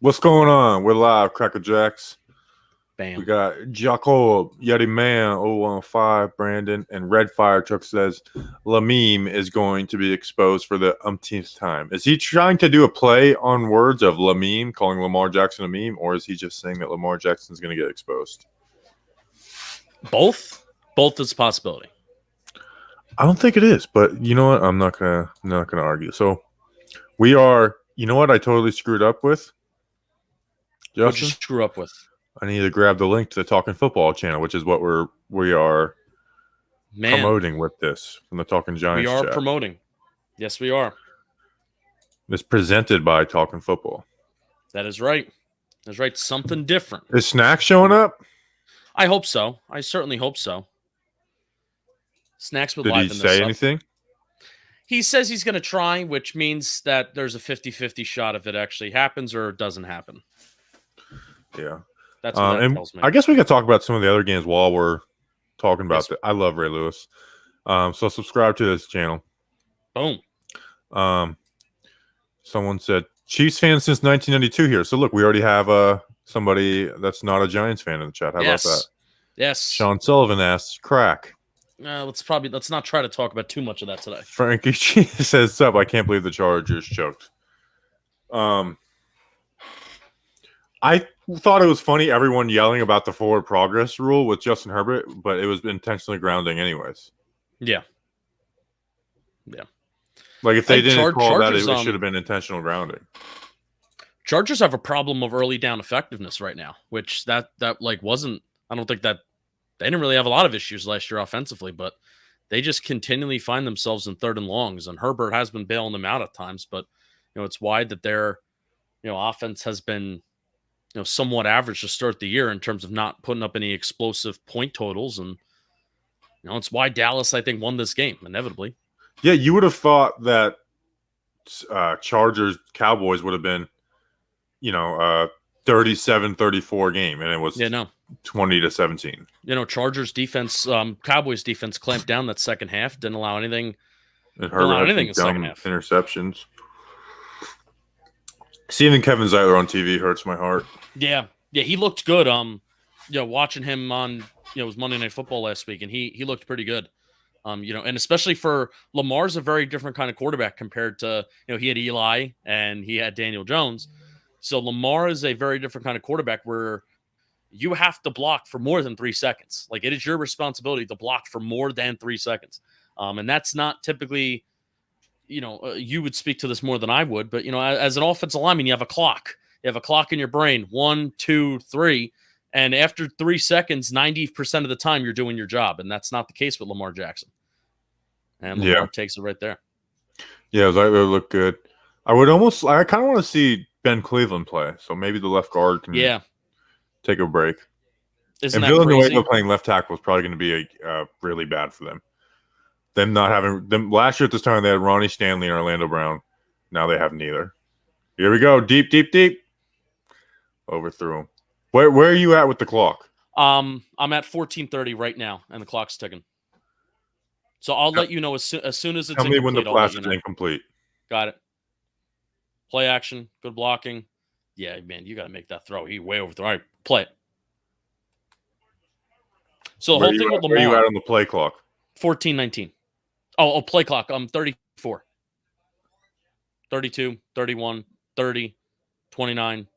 What's going on? We're live, Cracker Jacks. Bam. We got Jacob, Yeti Man, 015, Brandon, and Red Fire Truck says Lameme is going to be exposed for the umpteenth time. Is he trying to do a play on words of Lameme, calling Lamar Jackson a meme, or is he just saying that Lamar Jackson's going to get exposed? Both is a possibility. I don't think it is, but you know what? I'm not gonna argue. So we are. You know what? I totally screwed up with. Justin? What'd you screw up with? I need to grab the link to the Talkin Football channel, which is what we are promoting with this from the Talkin Giants. We are chat. promoting. Yes, we are. It's presented by Talkin Football. That is right. That's right. Something different. Is Snack showing up? I hope so. I certainly hope so. Snacks would liven this up. Did he say anything? He says he's going to try, which means that there's a 50-50 shot if it actually happens or it doesn't happen. Yeah. That's what that tells me. I guess we could talk about some of the other games while we're talking about it. I love Ray Lewis. So subscribe to this channel. Boom. Someone said, Chiefs fan since 1992 here. So look, we already have somebody that's not a Giants fan in the chat. How about that? Yes. Sean Sullivan asks, crack. Let's not try to talk about too much of that today. Frankie G says, "Sup? I can't believe the Chargers choked." I thought it was funny everyone yelling about the forward progress rule with Justin Herbert, but it was intentionally grounding anyways. Yeah. Like if they didn't call that, it should have been intentional grounding. Chargers have a problem of early down effectiveness right now, which that wasn't. I don't think that. They didn't really have a lot of issues last year offensively, but they just continually find themselves in third and longs. And Herbert has been bailing them out at times, but it's wide that their offense has been somewhat average to start the year in terms of not putting up any explosive point totals. And it's why Dallas, I think, won this game inevitably. Yeah, you would have thought that Chargers Cowboys would have been 37-34 game, and it was 20-17. Chargers defense, Cowboys defense clamped down that second half, didn't allow anything. And Herbert in the second half. Interceptions. Seeing Kevin Zeitler on TV hurts my heart. Yeah, he looked good. Watching him on it was Monday Night Football last week, and he looked pretty good. And especially for Lamar's a very different kind of quarterback compared to he had Eli and he had Daniel Jones. So Lamar is a very different kind of quarterback where you have to block for more than 3 seconds. Like, it is your responsibility to block for more than 3 seconds. And that's not typically, you would speak to this more than I would, but, as an offensive lineman, you have a clock. You have a clock in your brain, 1, 2, 3. And after 3 seconds, 90% of the time you're doing your job. And that's not the case with Lamar Jackson. And Lamar takes it right there. Yeah, Zeitler looked good. I kind of want to see Ben Cleveland play. So maybe the left guard can take a break. Isn't and Villanueva playing left tackle is probably going to be really bad for them. Them not having them last year at this time, they had Ronnie Stanley and Orlando Brown. Now they have neither. Here we go, deep. Overthrew him. Where are you at with the clock? I'm at 14:30 right now, and the clock's ticking. So I'll let you know as soon as it's incomplete. Tell me when the flash is incomplete. Got it. Play action, good blocking. Yeah, man, you got to make that throw. He way overthrew. All right, play it. So the whole thing with Lamar. Where are you at on the play clock? 14:19. Oh, play clock. 34. 32, 31, 30, 29,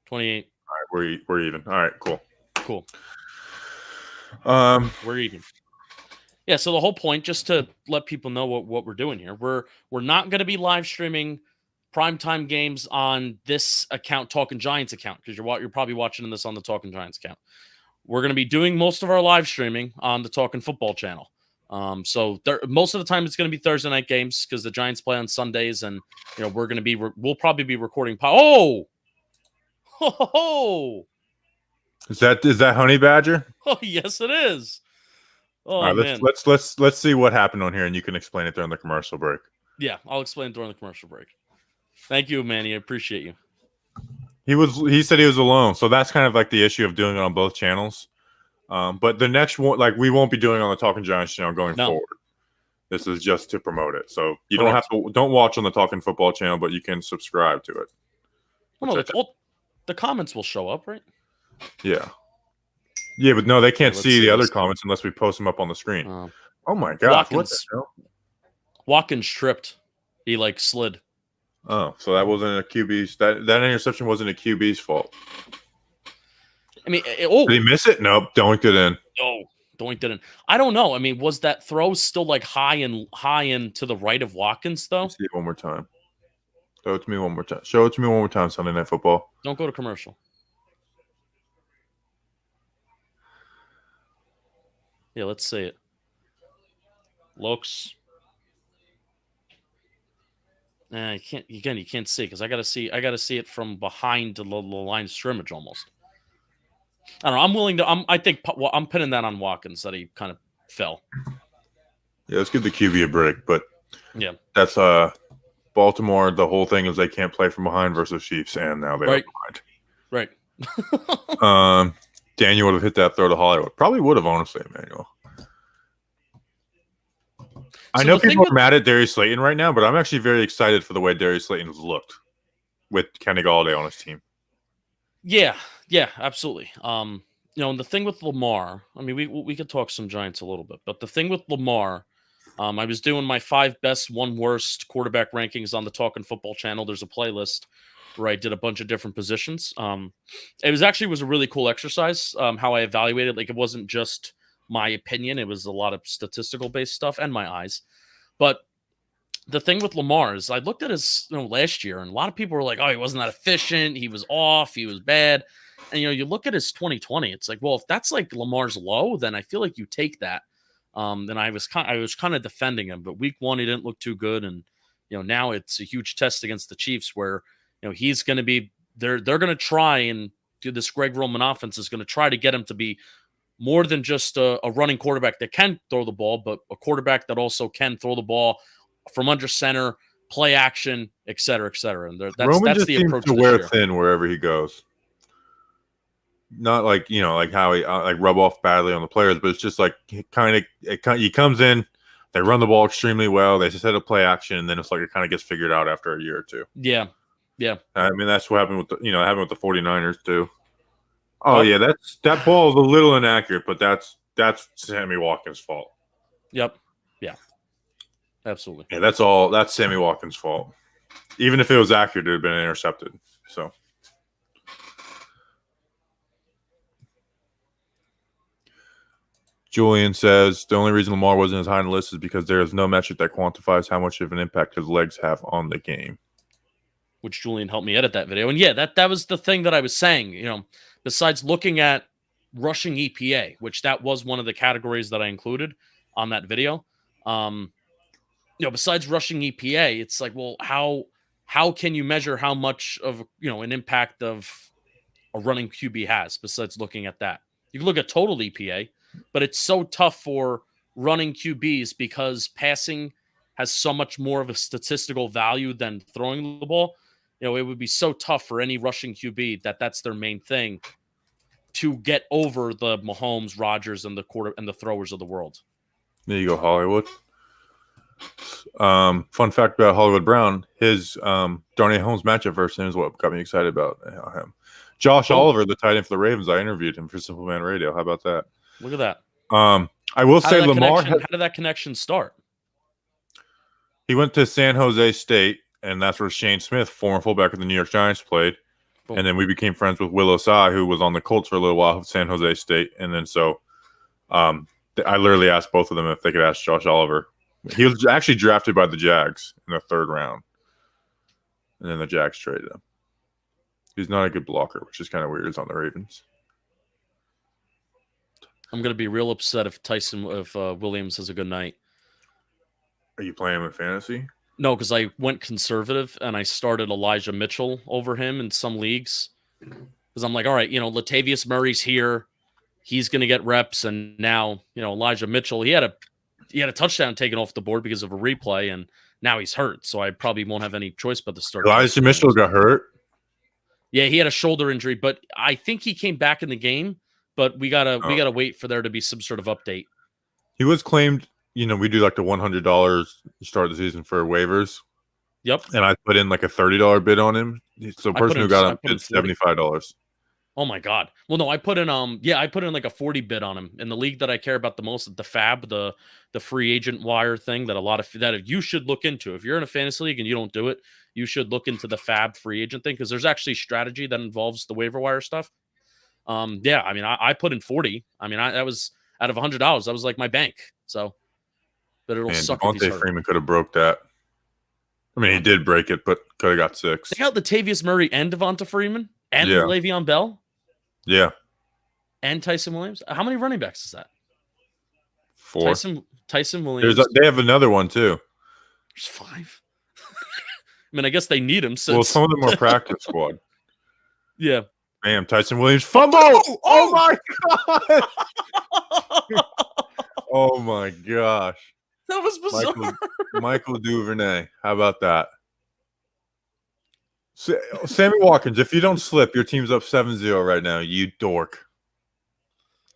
28. All right, we're even. All right, cool. We're even. Yeah, so the whole point, just to let people know what we're doing here, we're not going to be live streaming primetime games on this account, Talkin Giants account, because you're probably watching this on the Talkin Giants account. We're going to be doing most of our live streaming on the Talkin Football channel. So most of the time it's going to be Thursday night games because the Giants play on Sundays, and we'll probably be recording. Is that Honey Badger? Oh, yes, it is. Oh, all right, man. Let's see what happened on here, and you can explain it during the commercial break. Yeah, I'll explain it during the commercial break. Thank you, Manny. I appreciate you. He said he was alone, so that's kind of like the issue of doing it on both channels. But the next one, we won't be doing it on the Talkin Giants channel going forward. This is just to promote it, so you don't watch on the Talkin Football channel, but you can subscribe to it. The comments will show up, right? Yeah. Yeah, but no, they can't let's see see the other this. comments unless we post them up on the screen. Oh my gosh, what the Watkins, hell? Watkins tripped. He like slid. Oh, so that wasn't a QB's. That interception wasn't a QB's fault. I mean, Did he miss it? Nope, doinked it in. Oh, doinked it in. I don't know. I mean, was that throw still like high and to the right of Watkins though? Let's see it one more time. Show it to me one more time. Show it to me one more time. Sunday Night Football. Don't go to commercial. Yeah, let's see it. Looks. You can't. Again, you can't see because I gotta see it from behind the line of scrimmage almost. I don't know. I'm willing to. I think I'm pinning that on Watkins that he kind of fell. Yeah, let's give the QB a break, but yeah, that's Baltimore. The whole thing is they can't play from behind versus Chiefs, and now they're behind. Right. Daniel would have hit that throw to Hollywood. Probably would have, honestly, Emmanuel. I know people are mad at Darius Slayton right now, but I'm actually very excited for the way Darius Slayton has looked with Kenny Galladay on his team. Yeah, absolutely. And the thing with Lamar, I mean, we could talk some Giants a little bit, but the thing with Lamar, I was doing my 5 best, 1 worst quarterback rankings on the Talkin Football channel. There's a playlist where I did a bunch of different positions. It was a really cool exercise. How I evaluated, like it wasn't just my opinion; it was a lot of statistical based stuff and my eyes. But the thing with Lamar is, I looked at his last year, and a lot of people were like, "Oh, he wasn't that efficient. He was off. He was bad." And you look at his 2020. It's like, well, if that's like Lamar's low, then I feel like you take that. Then I was kind of defending him, but week 1 he didn't look too good, and now it's a huge test against the Chiefs where he's going to be they're going to try and do this. Greg Roman offense is going to try to get him to be more than just a running quarterback that can throw the ball, but a quarterback that also can throw the ball from under center, play action, et cetera, et cetera. And that's the approach to wear thin wherever he goes. Not like like how he like rub off badly on the players, but it's just like he comes in, they run the ball extremely well, they set up play action, and then it's like it kind of gets figured out after a year or two. Yeah. I mean, that's what happened with happened with the 49ers too. Oh yeah, that ball is a little inaccurate, but that's Sammy Watkins' fault. Yep. Yeah. Absolutely. Yeah, that's Sammy Watkins' fault. Even if it was accurate, it would have been intercepted. So Julian says the only reason Lamar wasn't as high on the list is because there is no metric that quantifies how much of an impact his legs have on the game. Which Julian helped me edit that video. And yeah, that was the thing that I was saying, besides looking at rushing EPA, which that was one of the categories that I included on that video. Besides rushing EPA, it's like, well, how can you measure how much of, an impact of a running QB has besides looking at that? You can look at total EPA, but it's so tough for running QBs because passing has so much more of a statistical value than throwing the ball. It would be so tough for any rushing QB that's their main thing to get over the Mahomes, Rodgers, and the throwers of the world. There you go, Hollywood. Fun fact about Hollywood Brown: his Darnay Holmes matchup versus him is what got me excited about him. Josh Oliver, the tight end for the Ravens, I interviewed him for Simple Man Radio. How about that? Look at that. I will say Lamar. How did that connection start? He went to San Jose State, and that's where Shane Smith, former fullback of the New York Giants, played. Boom. And then we became friends with Will Osai, who was on the Colts for a little while at San Jose State. And then I literally asked both of them if they could ask Josh Oliver. He was actually drafted by the Jags in the 3rd round. And then the Jags traded him. He's not a good blocker, which is kind of weird. He's on the Ravens. I'm going to be real upset if Williams has a good night. Are you playing with fantasy? No, because I went conservative and I started Elijah Mitchell over him in some leagues. Because I'm like, all right, Latavius Murray's here. He's going to get reps. And now, Elijah Mitchell, he had a touchdown taken off the board because of a replay, and now he's hurt. So I probably won't have any choice but to start. Elijah Mitchell got hurt? Yeah, he had a shoulder injury, but I think he came back in the game. But we gotta wait for there to be some sort of update. He was claimed, we do like the $100 start of the season for waivers. Yep. And I put in like a $30 bid on him. So the person who got him bid $75. Oh my God. Well, no, I put in I put in like a 40 bid on him in the league that I care about the most, the FAB, the free agent wire thing that you should look into. If you're in a fantasy league and you don't do it, you should look into the FAB free agent thing because there's actually strategy that involves the waiver wire stuff. Yeah, I mean, I put in 40. I mean, that was out of $100. That was like my bank. So, but it'll suck if he's hurt. Freeman could have broke that. I mean, he did break it, but could have got 6. They got Latavius Murray and Devonta Freeman and Le'Veon Bell. Yeah. And Tyson Williams. How many running backs is that? 4. Tyson Williams. They have another one too. There's 5. I mean, I guess they need him. Since... Well, some of them are practice squad. Yeah. Bam, Tyson Williams fumble. Oh my god. Oh my gosh. That was bizarre. Michael Duvernay. How about that? Sammy Watkins, if you don't slip, your team's up 7-0 right now. You dork.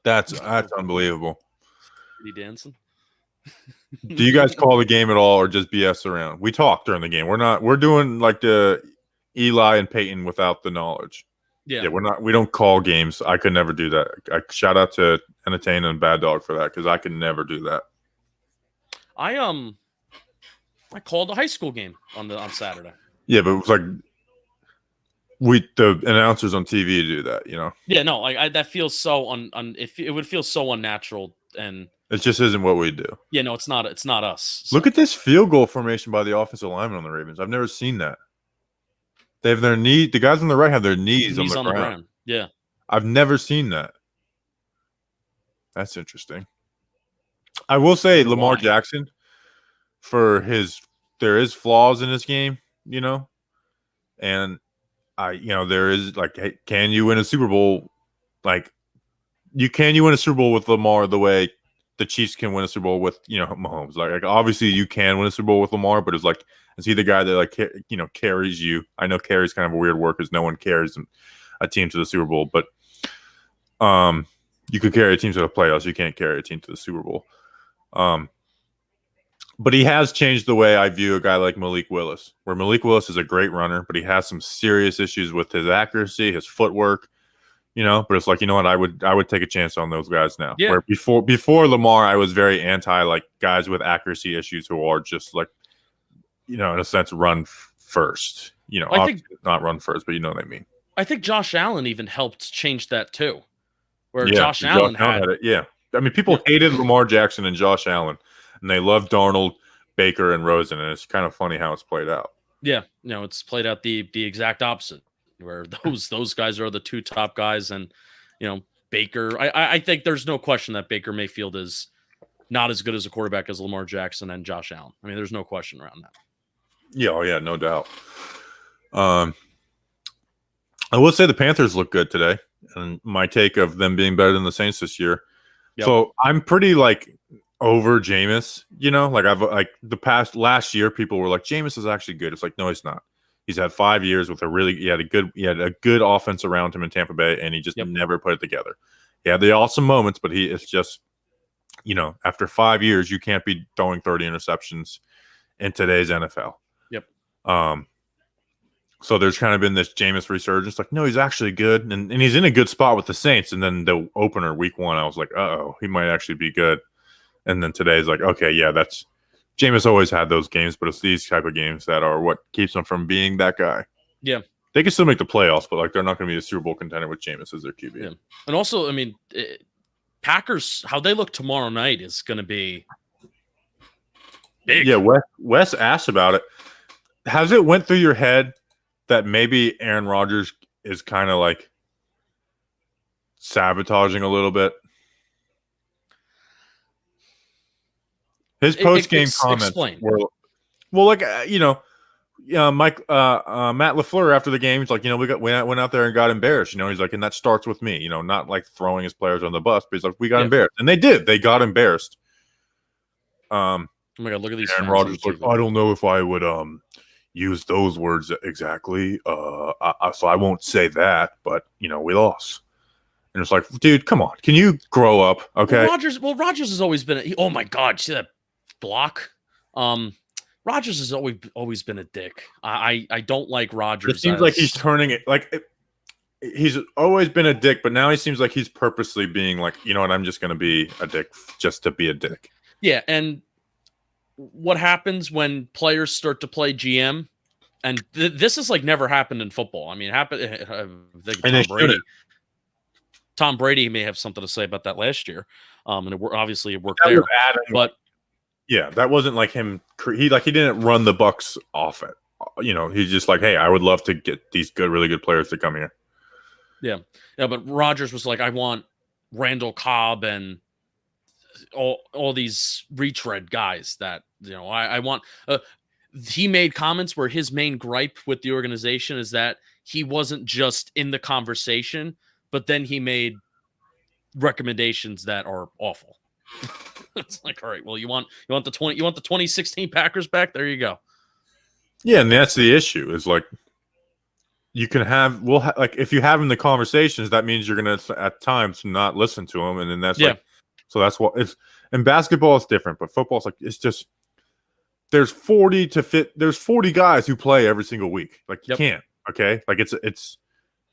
That's unbelievable. Pretty dancing. Do you guys call the game at all or just BS around? We talk during the game. We're doing like the Eli and Peyton without the knowledge. Yeah, we don't call games. I could never do that. I shout out to Entertain and Bad Dog for that because I could never do that. I called a high school game on Saturday. Yeah, but it was like the announcers on TV do that, you know. Yeah, no, like that feels so it would feel so unnatural, and it just isn't what we do. Yeah, no, it's not us. So. Look at this field goal formation by the offensive lineman on the Ravens. I've never seen that. They have their knee. The guys on the right have their knees on the ground. Yeah, I've never seen that. That's interesting. I will say Lamar Jackson, there is flaws in his game, you know, and there is like, hey, can you win a Super Bowl? Like, you win a Super Bowl with Lamar the way the Chiefs can win a Super Bowl with, Mahomes. Like obviously you can win a Super Bowl with Lamar, but it's like, is he the guy that carries you? I know carries kind of a weird word because no one carries a team to the Super Bowl, but you could carry a team to the playoffs. You can't carry a team to the Super Bowl. But he has changed the way I view a guy like Malik Willis, where Malik Willis is a great runner, but he has some serious issues with his accuracy, his footwork, but it's like, you know what, I would take a chance on those guys now. Yeah. Where before Lamar, I was very anti like guys with accuracy issues who are just like, in a sense, run first. I think not run first, but you know what I mean. I think Josh Allen even helped change that too. Where Josh Allen had it. Yeah. I mean, people hated Lamar Jackson and Josh Allen, and they loved Darnold, Baker, and Rosen, and it's kind of funny how it's played out. Yeah. It's played out the exact opposite, where those guys are the 2 top guys, and Baker. I think there's no question that Baker Mayfield is not as good as a quarterback as Lamar Jackson and Josh Allen. I mean, there's no question around that. Yeah, no doubt. I will say the Panthers look good today, and my take of them being better than the Saints this year. Yep. So I'm pretty over Jameis, I've last year people were like, Jameis is actually good. It's like, no, he's not. He's had 5 years with he had a good offense around him in Tampa Bay, and he just never put it together. He had the awesome moments, but it's just, after 5 years, you can't be throwing 30 interceptions in today's NFL. Yep. So there's kind of been this Jameis resurgence. Like, no, he's actually good. And he's in a good spot with the Saints. And then the opener, week 1, I was like, uh-oh, he might actually be good. And then today's like, okay, yeah, that's – Jameis always had those games, but it's these type of games that are what keeps him from being that guy. Yeah. They can still make the playoffs, but, they're not going to be a Super Bowl contender with Jameis as their QB. Yeah. And also, I mean, Packers, how they look tomorrow night is going to be big. Yeah, Wes asked about it. Has it went through your head that maybe Aaron Rodgers is kind of sabotaging a little bit? His post-game comments were, Matt LaFleur after the game, he's like, we went out there and got embarrassed. He's like, and that starts with me. Not throwing his players on the bus, but he's like, we got embarrassed, and they did. They got embarrassed. Oh my God, look at these. Aaron Rodgers like, I don't know if I would use those words exactly. So I won't say that, but we lost. And it's like, dude, come on, can you grow up? Okay. Rodgers has always been. Oh my God, see that block? Rodgers has always been a dick. I don't like Rodgers. It seems like he's turning it he's always been a dick, but now he seems like he's purposely being like, you know what, I'm just going to be a dick just to be a dick. Yeah, and what happens when players start to play GM? And this is like never happened in football. I mean, it happened. I think Tom Brady may have something to say about that last year. And obviously it worked there. But yeah, that wasn't like him. He didn't run the Bucks off it. You know, he's just like, hey, I would love to get these really good players to come here. Yeah. But Rodgers was like, I want Randall Cobb and all these retread guys that, you know, I want. He made comments where his main gripe with the organization is that he wasn't just in the conversation, but then he made recommendations that are awful. It's like, all right, well, you want the 2016 Packers back? There you go. Yeah, and that's the issue. Is like you can have like if you have in the conversations, that means you're gonna at times not listen to them, and then that's like, so that's what it's. And basketball is different, but football's like it's just there's 40 guys who play every single week. Like you can't, okay? Like it's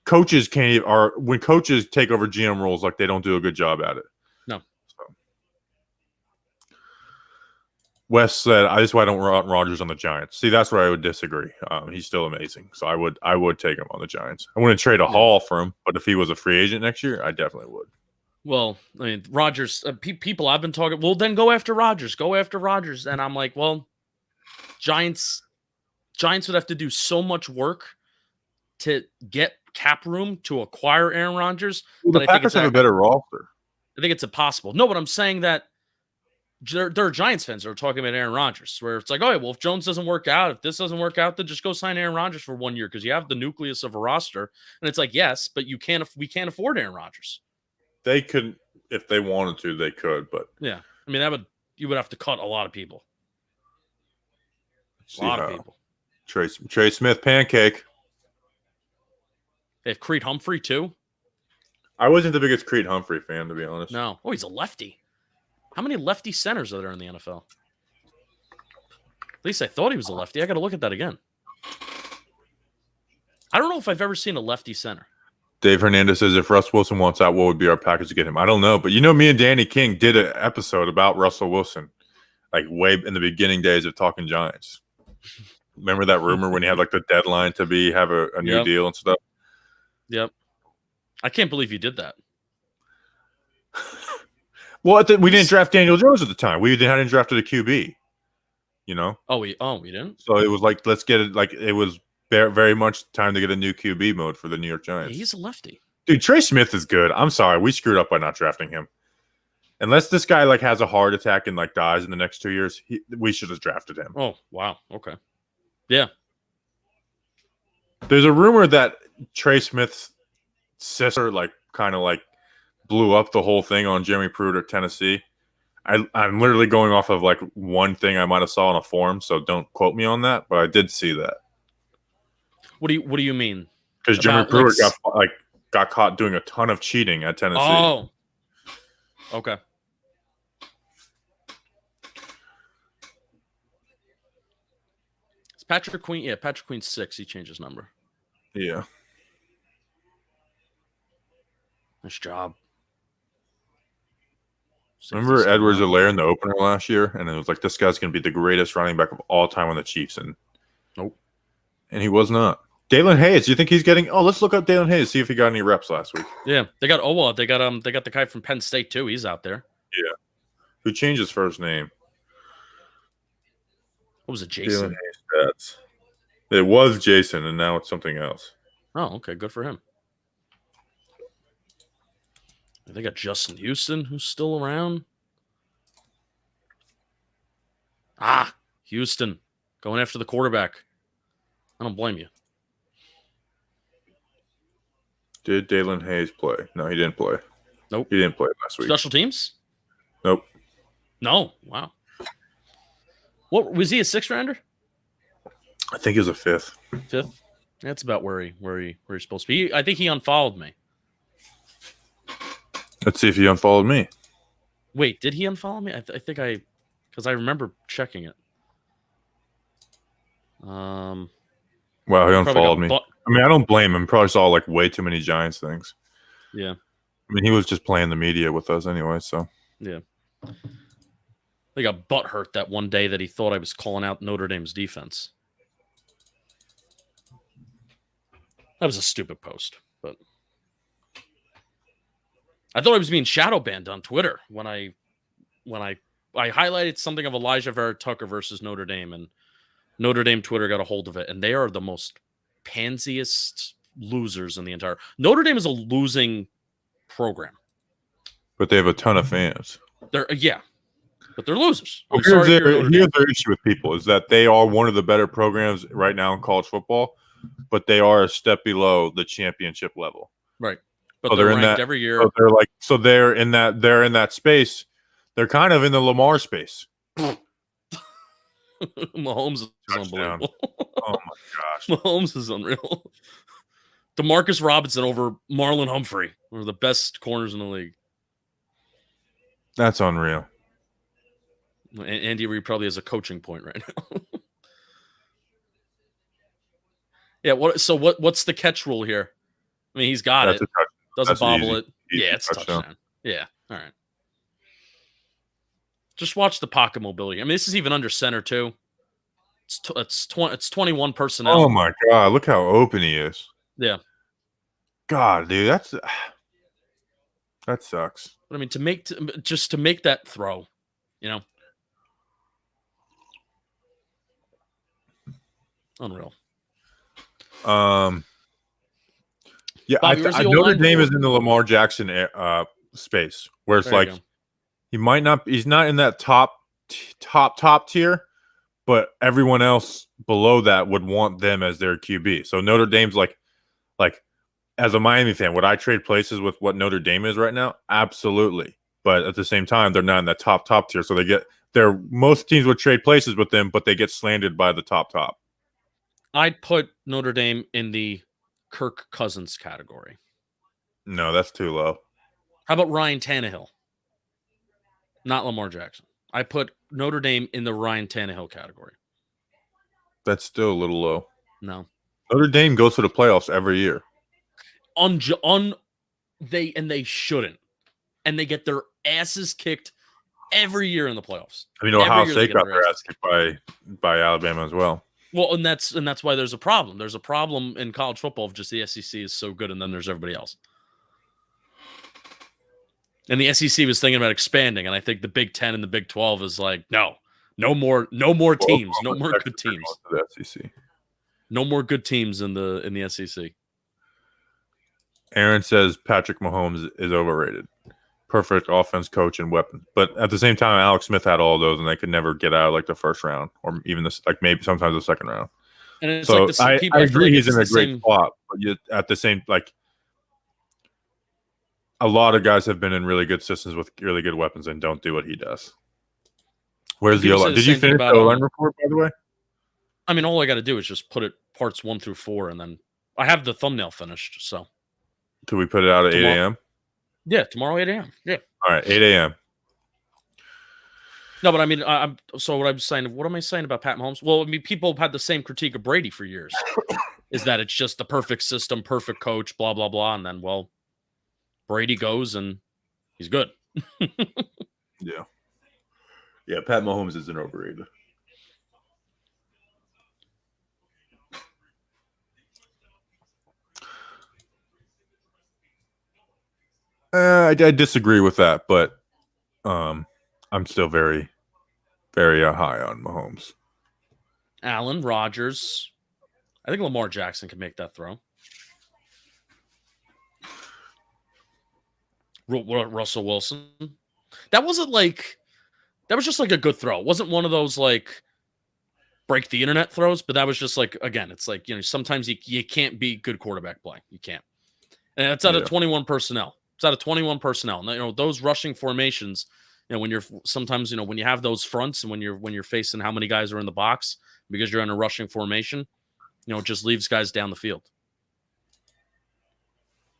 coaches can't or when coaches take over GM roles, like they don't do a good job at it. No. So. Wes said, "I just why I don't want Rodgers on the Giants." See, that's where I would disagree. He's still amazing, so I would take him on the Giants. I wouldn't trade a haul for him, but if he was a free agent next year, I definitely would. Well, I mean, Rodgers. People I've been talking. Well, then go after Rodgers. Go after Rodgers, and I'm like, well, Giants would have to do so much work to get cap room to acquire Aaron Rodgers. Well, the Packers have a better roster. I think it's impossible. No, but I'm saying that there are Giants fans that are talking about Aaron Rodgers, where it's like, oh, well, if Jones doesn't work out, if this doesn't work out, then just go sign Aaron Rodgers for 1 year because you have the nucleus of a roster. And it's like, yes, but we can't afford Aaron Rodgers. They could, if they wanted to, they could, but yeah, I mean, you would have to cut a lot of people. A lot of people. Trey Smith pancake. They have Creed Humphrey too. I wasn't the biggest Creed Humphrey fan, to be honest. No. Oh, he's a lefty. How many lefty centers are there in the NFL? At least I thought he was a lefty. I got to look at that again. I don't know if I've ever seen a lefty center. Dave Hernandez says, if Russ Wilson wants out, what would be our package to get him? I don't know. But you know, me and Danny King did an episode about Russell Wilson, like way in the beginning days of Talking Giants. Remember that rumor when he had like the deadline to have a new deal and stuff? Yep. I can't believe you did that. Well, we didn't draft Daniel Jones at the time. We hadn't drafted a QB, you know? Oh, we didn't? So it was like, let's get it. Like it was very much time to get a new QB mode for the New York Giants. Yeah, he's a lefty. Dude, Trey Smith is good. I'm sorry. We screwed up by not drafting him. Unless this guy like has a heart attack and like dies in the next 2 years, we should have drafted him. Oh, wow. Okay. Yeah. There's a rumor that Trey Smith's sister like kind of like blew up the whole thing on Jeremy Pruitt at Tennessee. I'm literally going off of like one thing I might have saw on a forum, so don't quote me on that, but I did see that. What do you mean? Because Jeremy Pruitt got caught doing a ton of cheating at Tennessee. Oh, okay. It's Patrick Queen. Yeah, Patrick Queen's 6. He changed his number. Yeah. Nice job. Remember Edwards-Helaire in the opener last year? And it was like, this guy's going to be the greatest running back of all time on the Chiefs. And nope. And he was not. Dalen Hayes, do you think he's getting? Oh, let's look up Dalen Hayes, see if he got any reps last week. Yeah, they got they got the guy from Penn State too. He's out there. Yeah, who changed his first name? What was it, Jason? Dalen Hayes stats. It was Jason, and now it's something else. Oh, okay, good for him. They got Justin Houston, who's still around. Houston going after the quarterback. I don't blame you. Did Dalen Hayes play? No, he didn't play. Nope. He didn't play last week. Special teams? Nope. No. Wow. What was he, a 6th rounder? I think he was a 5th. 5th? That's about where he's supposed to be. I think he unfollowed me. Let's see if he unfollowed me. Wait, did he unfollow me? I think because I remember checking it. Well, Wow, he unfollowed me. But I mean, I don't blame him. Probably saw like way too many Giants things. yeah. I mean, he was just playing the media with us anyway, so. Yeah. He got butt hurt that one day that he thought I was calling out Notre Dame's defense. That was a stupid post, but I thought I was being shadow banned on Twitter when I highlighted something of Elijah Vera Tucker versus Notre Dame, and Notre Dame Twitter got a hold of it, and they are the most pansiest losers in the entire. Notre Dame is a losing program. But they have a ton of fans. But they're losers. Well, here's their issue with people is that they are one of the better programs right now in college football, but they are a step below the championship level. Right. But so they're ranked in that, every year. So they're in that space. They're kind of in the Lamar space. Mahomes is unbelievable. Oh my gosh. Mahomes is unreal. Demarcus Robinson over Marlon Humphrey, one of the best corners in the league. That's unreal. Andy Reid probably has a coaching point right now. Yeah. What's the catch rule here? I mean, he's got it. Doesn't bobble it. Yeah, it's a touchdown. Yeah. All right. Just watch the pocket mobility. I mean, this is even under center too. It's 21 personnel. Oh my god! Look how open he is. Yeah. God, dude, that sucks. But I mean, to make that throw, unreal. Yeah, Notre Dame is in the Lamar Jackson space where it's like he's not in that top tier, but everyone else below that would want them as their QB. So Notre Dame's like as a Miami fan, would I trade places with what Notre Dame is right now? Absolutely. But at the same time, they're not in that top tier. So most teams would trade places with them, but they get slandered by the top. I'd put Notre Dame in the Kirk Cousins category. No, that's too low. How about Ryan Tannehill? Not Lamar Jackson. I put Notre Dame in the Ryan Tannehill category. That's still a little low. No. Notre Dame goes to the playoffs every year. They shouldn't. And they get their asses kicked every year in the playoffs. I mean, Ohio State got their ass kicked by Alabama as well. Well, and that's why there's a problem. There's a problem in college football of just the SEC is so good, and then there's everybody else. And the SEC was thinking about expanding, and I think the Big 10 and the Big 12 is like, no more teams, no more good teams. The SEC. No more good teams in the SEC. Aaron says Patrick Mahomes is overrated. Perfect offense, coach, and weapon. But at the same time, Alex Smith had all of those, and they could never get out of the first round, or even maybe sometimes the second round. And it's so I agree he's in a great spot, but at the same a lot of guys have been in really good systems with really good weapons and don't do what he does. Where's the O-line? Did you finish the O-line report, by the way? I mean, all I got to do is just put it parts 1 through 4, and then I have the thumbnail finished. So, could we put it out at 8 a.m.? Yeah, tomorrow 8 a.m. Yeah. All right, 8 a.m. No, but I mean, what am I saying about Pat Mahomes? Well, I mean, people have had the same critique of Brady for years. Is that it's just the perfect system, perfect coach, blah, blah, blah. And then, well, Brady goes and he's good. Yeah. Yeah, Pat Mahomes isn't overrated. I disagree with that, but I'm still very, very high on Mahomes. Allen, Rodgers. I think Lamar Jackson can make that throw. Russell Wilson. That was just like a good throw. It wasn't one of those break the internet throws, but that was just again, it's sometimes you can't beat good quarterback play. You can't. And it's out of 21 personnel. It's out of 21 personnel. And, those rushing formations, when you're sometimes, when you have those fronts and when you're facing how many guys are in the box because you're in a rushing formation, it just leaves guys down the field.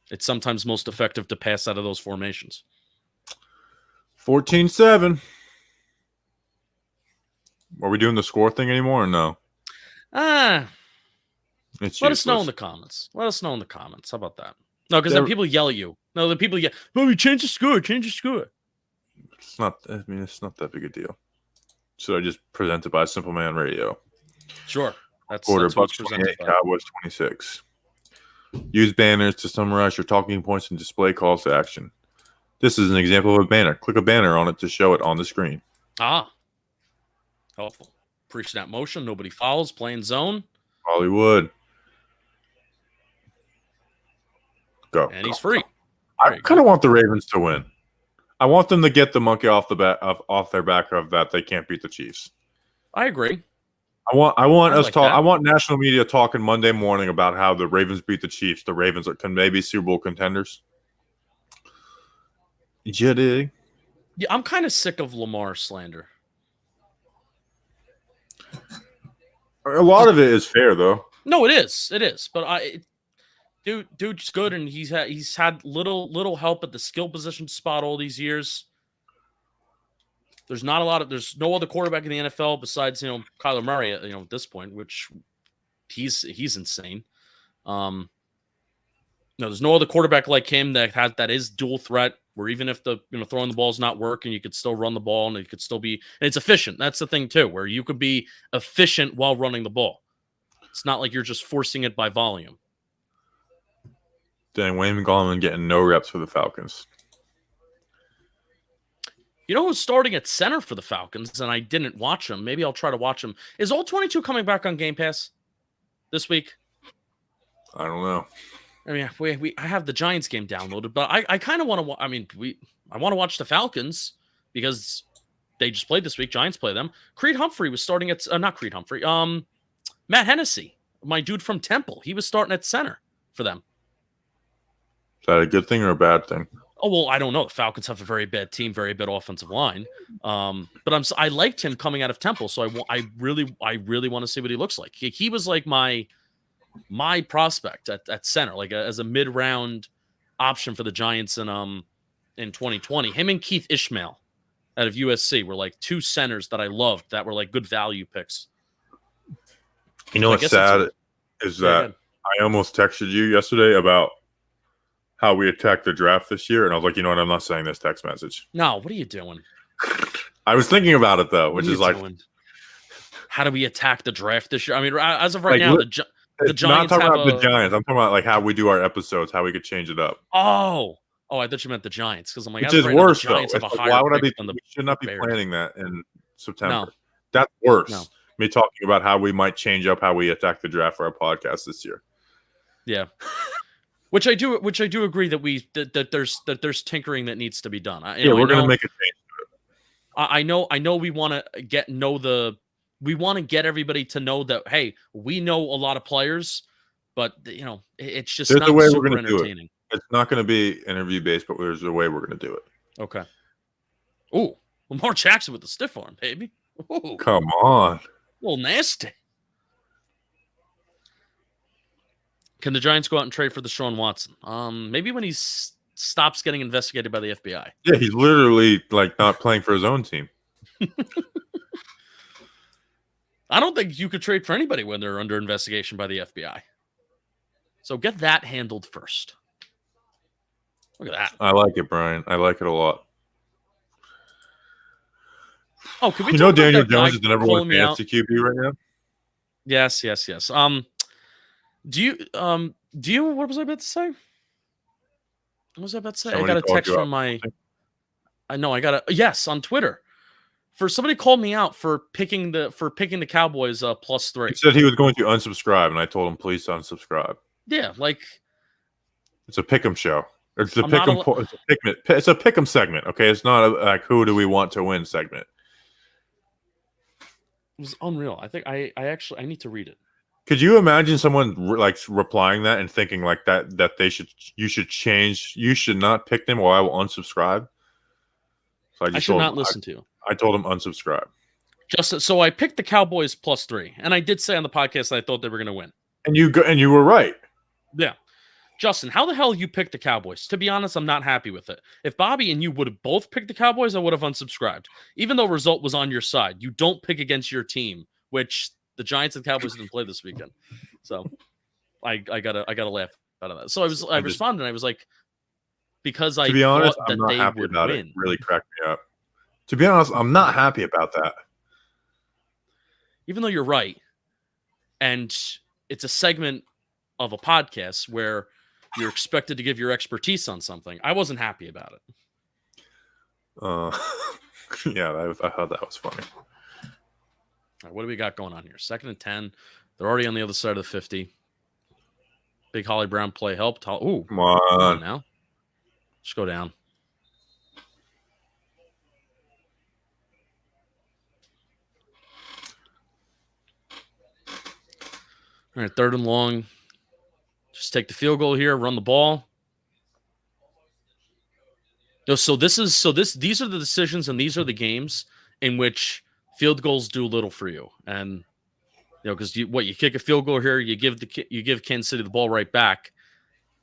It's sometimes most effective to pass out of those formations. 14-7. Are we doing the score thing anymore or no? Let us know in the comments. Let us know in the comments. How about that? No, because then people yell at you. No, the people yell, "Bobby, change the score. Change the score." It's not. I mean, it's not that big a deal. So I just presented by Simple Man Radio. Sure. That's Bucks 28, Cowboys 26. Use banners to summarize your talking points and display calls to action. This is an example of a banner. Click a banner on it to show it on the screen. Helpful. Pre-snap motion. Nobody fouls. Playing zone. Hollywood. Go. And he's free. I kind of want the Ravens to win. I want them to get the monkey off their back of that they can't beat the Chiefs. I agree. I want national media talking Monday morning about how the Ravens beat the Chiefs. The Ravens can maybe Super Bowl contenders. Yeah, I'm kind of sick of Lamar slander. A lot of it is fair, though. No, it is. It is. But dude's good, and he's had little help at the skill position spot all these years. There's no other quarterback in the NFL besides Kyler Murray at this point, which he's insane. There's no other quarterback like him that is dual threat, where even if the throwing the ball is not working, you could still run the ball and it could still be, and it's efficient. That's the thing too, where you could be efficient while running the ball. It's not like you're just forcing it by volume. Dang, Wayne Gallman getting no reps for the Falcons. You know who's starting at center for the Falcons, and I didn't watch him. Maybe I'll try to watch him. Is All 22 coming back on Game Pass this week? I don't know. I mean, I have the Giants game downloaded, but I kind of want to. I want to watch the Falcons because they just played this week. Giants play them. Creed Humphrey was starting at not Creed Humphrey. Matt Hennessy, my dude from Temple, he was starting at center for them. Is that a good thing or a bad thing? Oh, well, I don't know. The Falcons have a very bad team, very bad offensive line. But I liked him coming out of Temple, so I really want to see what he looks like. He was like my prospect at center, like as a mid-round option for the Giants in 2020. Him and Keith Ishmael out of USC were like two centers that I loved that were like good value picks. You know what's sad is that I almost texted you yesterday about how we attacked the draft this year, and I was like, you know what? I'm not saying this text message. No, what are you doing? I was thinking about it though, which is like, how do we attack the draft this year? I mean, as of right now, the Giants not talking about the Giants. I'm talking about like how we do our episodes, how we could change it up. Oh, I thought you meant the Giants because I'm like, which is worse though. Why would I be? We should not be planning that in September. No. That's worse. No. Me talking about how we might change up how we attack the draft for our podcast this year. Yeah. Which I do agree that there's tinkering that needs to be done. We're going to make a change to it. I know we want to get everybody to know that, hey, we know a lot of players, but it's just there's not a way super we're going to do entertaining. It's not going to be interview based, but there's a way we're going to do it. Okay. Ooh, Lamar Jackson with the stiff arm, baby. Ooh. Come on. A little nasty. Can the Giants go out and trade for Deshaun Watson? Maybe when he stops getting investigated by the FBI. Yeah, he's literally like not playing for his own team. I don't think you could trade for anybody when they're under investigation by the FBI. So get that handled first. Look at that. I like it, Brian. I like it a lot. Oh, can we? Daniel Jones is the number one fantasy QB right now. Yes. Do you? What was I about to say? What was I about to say? Somebody I got a text from my. I know. I got a yes on Twitter. For somebody called me out for picking the Cowboys +3. He said he was going to unsubscribe, and I told him please unsubscribe. Yeah, like it's a pick'em show. It's a pick'em. It's a pick'em segment. Okay, it's not like who do we want to win segment. It was unreal. I think I need to read it. Could you imagine someone like replying that and thinking like that you should change, you should not pick them, or I will unsubscribe? So I should not listen to you. I told him unsubscribe. So I picked the Cowboys +3, and I did say on the podcast that I thought they were going to win. And you were right. Yeah. Justin, how the hell you picked the Cowboys? To be honest, I'm not happy with it. If Bobby and you would have both picked the Cowboys, I would have unsubscribed. Even though result was on your side, you don't pick against your team, which The Giants and Cowboys didn't play this weekend, so I gotta laugh out of that. So I responded. And I was like, because I to be honest, thought I'm that not they happy would about it. win. It really cracked me up. To be honest, I'm not happy about that. Even though you're right, and it's a segment of a podcast where you're expected to give your expertise on something. I wasn't happy about it. Yeah, I thought that was funny. All right, what do we got going on here? 2nd and 10. They're already on the other side of the 50. Big Holly Brown play helped. Ooh, Come on now. Just go down. All right, 3rd and long. Just take the field goal here, run the ball. These are the decisions and these are the games in which field goals do little for you. And because you kick a field goal here, you give Kansas City the ball right back.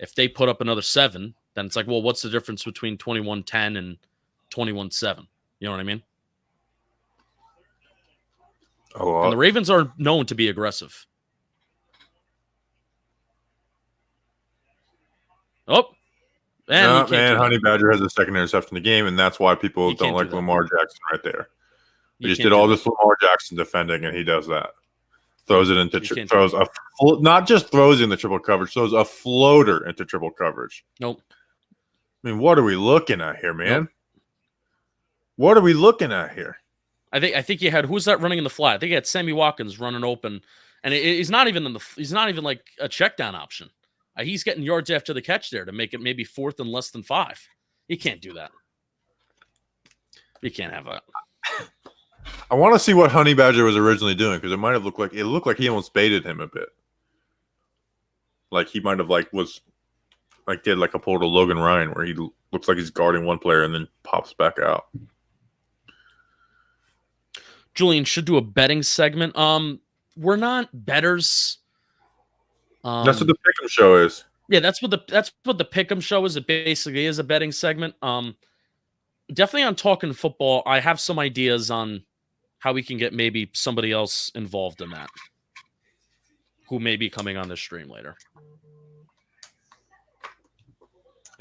If they put up another 7, then it's like, well, what's the difference between 21-10 and 21-7? You know what I mean? And the Ravens are known to be aggressive. Oh, man, Honey Badger has the second interception in the game, and that's why people don't like Lamar Jackson right there. They just did all this Lamar Jackson defending, and he does that. Throws it into not just throws in the triple coverage, throws a floater into triple coverage. Nope. I mean, what are we looking at here, man? Nope. What are we looking at here? I think you had who's that running in the flat? I think you had Sammy Watkins running open, and he's not even he's not even like a check down option. He's getting yards after the catch there to make it maybe 4th and less than 5. You can't do that. You can't have that. I want to see what Honey Badger was originally doing because it might have looked like he almost baited him a bit. Like he might have did a pull to Logan Ryan where he looks like he's guarding one player and then pops back out. Julian should do a betting segment. We're not bettors. That's what the Pickle Show is. Yeah, that's what the Pick'em Show is. It basically is a betting segment. Definitely on Talkin Football, I have some ideas on how we can get maybe somebody else involved in that, who may be coming on the stream later.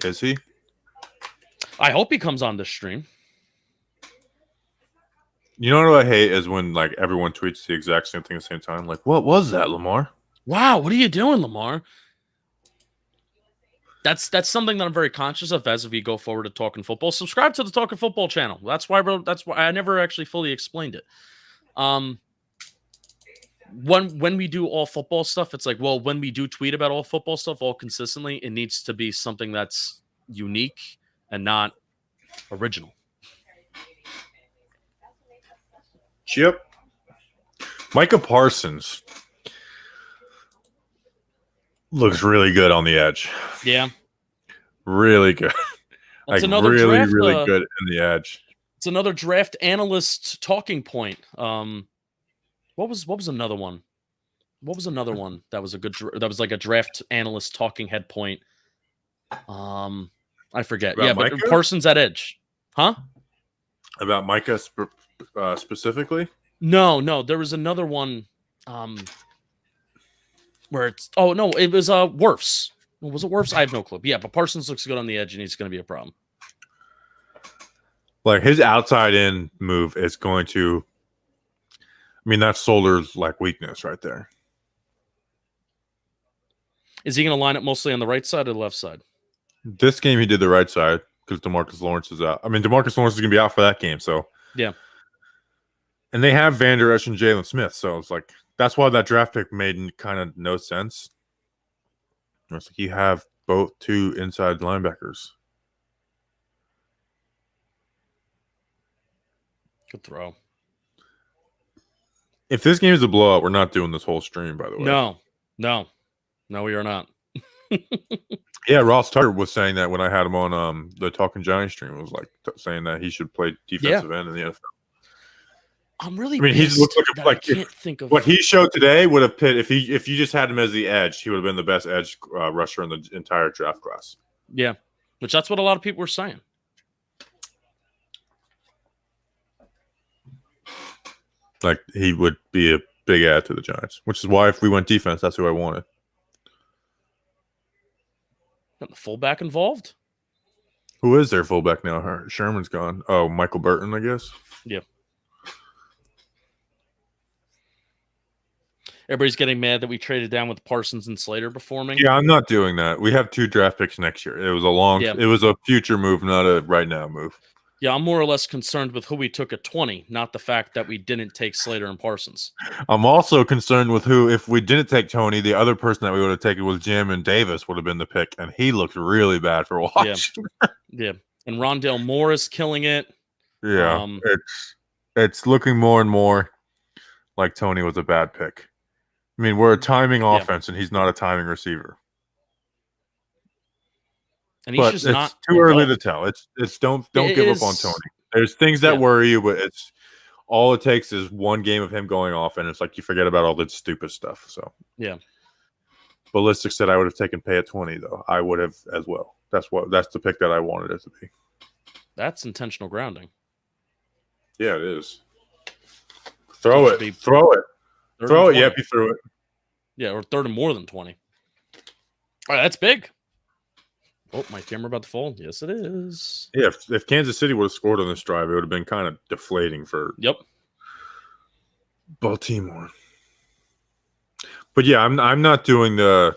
Is he? I hope he comes on this stream. You know what I hate is when everyone tweets the exact same thing at the same time. Like, what was that, Lamar? Wow, what are you doing, Lamar? That's something that I'm very conscious of as we go forward to Talkin Football. Subscribe to the Talkin Football channel. That's why I never actually fully explained it. When we do all football stuff, it's like, well, when we do tweet about all football stuff all consistently, it needs to be something that's unique and not original. Yep. Micah Parsons looks really good on the edge. Yeah. Really good. That's another really, draft, really good in the edge. It's another draft analyst talking point. What was another one? What was another one that was like a draft analyst talking head point? I forget. About Micah? But Parsons at edge. Huh? About Micah specifically? No. There was another one where it was Wirfs. Was it Wirfs? I have no clue. Yeah, but Parsons looks good on the edge, and he's going to be a problem. His outside in move is going to. I mean, that's Solder's weakness right there. Is he going to line up mostly on the right side or the left side? This game he did the right side because DeMarcus Lawrence is out. I mean, DeMarcus Lawrence is going to be out for that game, so yeah. And they have Van Der Esch and Jalen Smith, so it's that's why that draft pick made kind of no sense. It's you have both two inside linebackers. Good throw. If this game is a blowout, we're not doing this whole stream, by the way. No, we are not. Yeah, Ross Tucker was saying that when I had him on the Talking Giants stream. It was saying that he should play defensive end in the NFL. I'm really. I mean, he's looked I can't think of what he showed today. Would have pit if you just had him as the edge, he would have been the best edge rusher in the entire draft class. Yeah, which that's what a lot of people were saying. He would be a big add to the Giants, which is why if we went defense, that's who I wanted. Got the fullback involved? Who is their fullback now? Sherman's gone. Oh, Michael Burton, I guess. Yeah. Everybody's getting mad that we traded down with Parsons and Slater performing. Yeah, I'm not doing that. We have 2 draft picks next year. It was a future move, not a right now move. Yeah, I'm more or less concerned with who we took at 20, not the fact that we didn't take Slater and Parsons. I'm also concerned with who, if we didn't take Tony, the other person that we would have taken was Jim, and Davis would have been the pick, and he looked really bad for watching. Yeah. And Rondale Moore is killing it. Yeah, it's looking more and more like Tony was a bad pick. I mean, we're a timing offense, and he's not a timing receiver. And he's just not too early to tell. It's don't give up on Tony. There's things that worry you, but it's all it takes is one game of him going off, and it's like you forget about all the stupid stuff. So yeah. Ballistic said I would have taken Pay at 20, though. I would have as well. That's the pick that I wanted it to be. That's intentional grounding. Yeah, it is. Throw it. Yep, you threw it. Yeah, or third and more than 20. All right, that's big. Oh, my camera about to fall. Yes, it is. Yeah, if Kansas City would have scored on this drive, it would have been kind of deflating for Baltimore. But yeah, I'm not doing the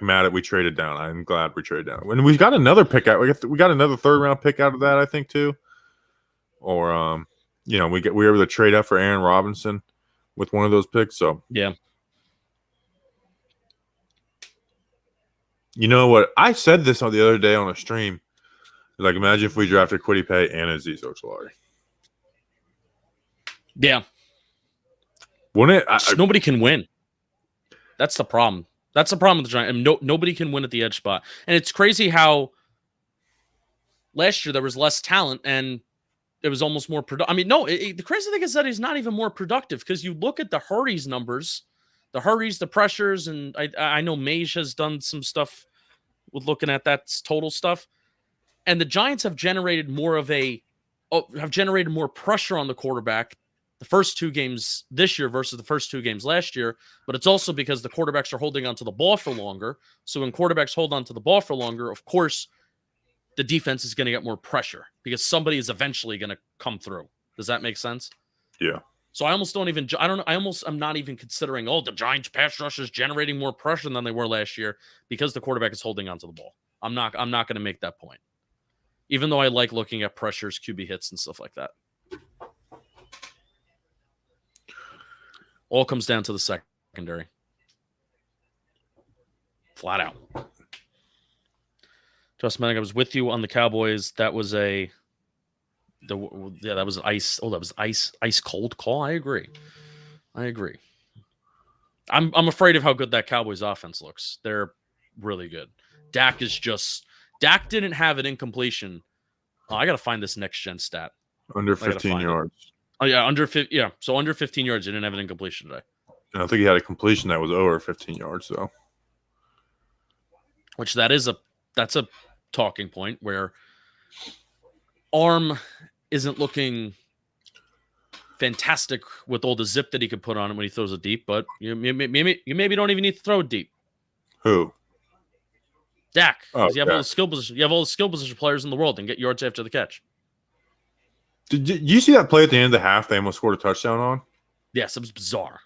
mad at we traded down. I'm glad we traded down. And we got another pick out. We got another 3rd round pick out of that, I think, too. Or we were able to trade up for Aaron Robinson with one of those picks. So yeah. You know what? I said this on the other day on a stream. Like, imagine if we drafted Kwity Paye and Azeez Ojulari. Yeah. Wouldn't it? Nobody can win. That's the problem. That's the problem with the Giants. I mean, nobody can win at the edge spot. And it's crazy how last year there was less talent and it was almost more productive. I mean, no, the crazy thing is that he's not even more productive because you look at the hurries numbers, the pressures, and I know Mage has done some stuff with looking at that total stuff. And the Giants have generated more pressure on the quarterback the first 2 games this year versus the first 2 games last year. But it's also because the quarterbacks are holding onto the ball for longer. So when quarterbacks hold onto the ball for longer, of course, the defense is going to get more pressure because somebody is eventually going to come through. Does that make sense? Yeah. So I am not even considering, the Giants pass rush is generating more pressure than they were last year because the quarterback is holding onto the ball. I'm not going to make that point. Even though I like looking at pressures, QB hits, and stuff like that. All comes down to the secondary. Flat out. Justin Penik, I was with you on the Cowboys. That was that was ice. Oh, that was ice cold call. I agree. I'm afraid of how good that Cowboys offense looks. They're really good. Dak didn't have an incompletion. Oh, I got to find this next gen stat. Under 15 yards. Oh yeah, under 15. Yeah, so under 15 yards, you didn't have an incompletion today. I think he had a completion that was over 15 yards, though. Which that's a talking point where arm isn't looking fantastic with all the zip that he could put on him when he throws it deep, but you maybe don't even need to throw it deep. Who? Dak. Oh, you have all the skill position. You have all the skill position players in the world and get yards after the catch. Did you see that play at the end of the half they almost scored a touchdown on? Yes, it was bizarre.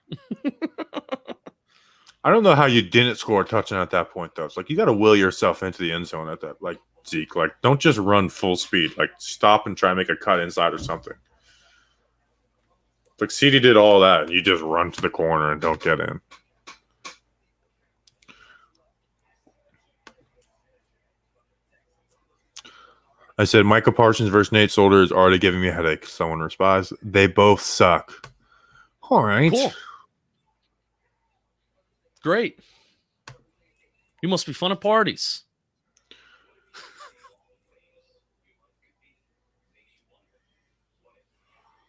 I don't know how you didn't score a touchdown at that point, though. It's like you got to will yourself into the end zone at that. Like, Zeke, don't just run full speed. Stop and try and make a cut inside or something. It's like CD did all that, and you just run to the corner and don't get in. I said Michael Parsons versus Nate Solder is already giving me a headache. Someone responds, they both suck. All right. Cool. Great. You must be fun at parties.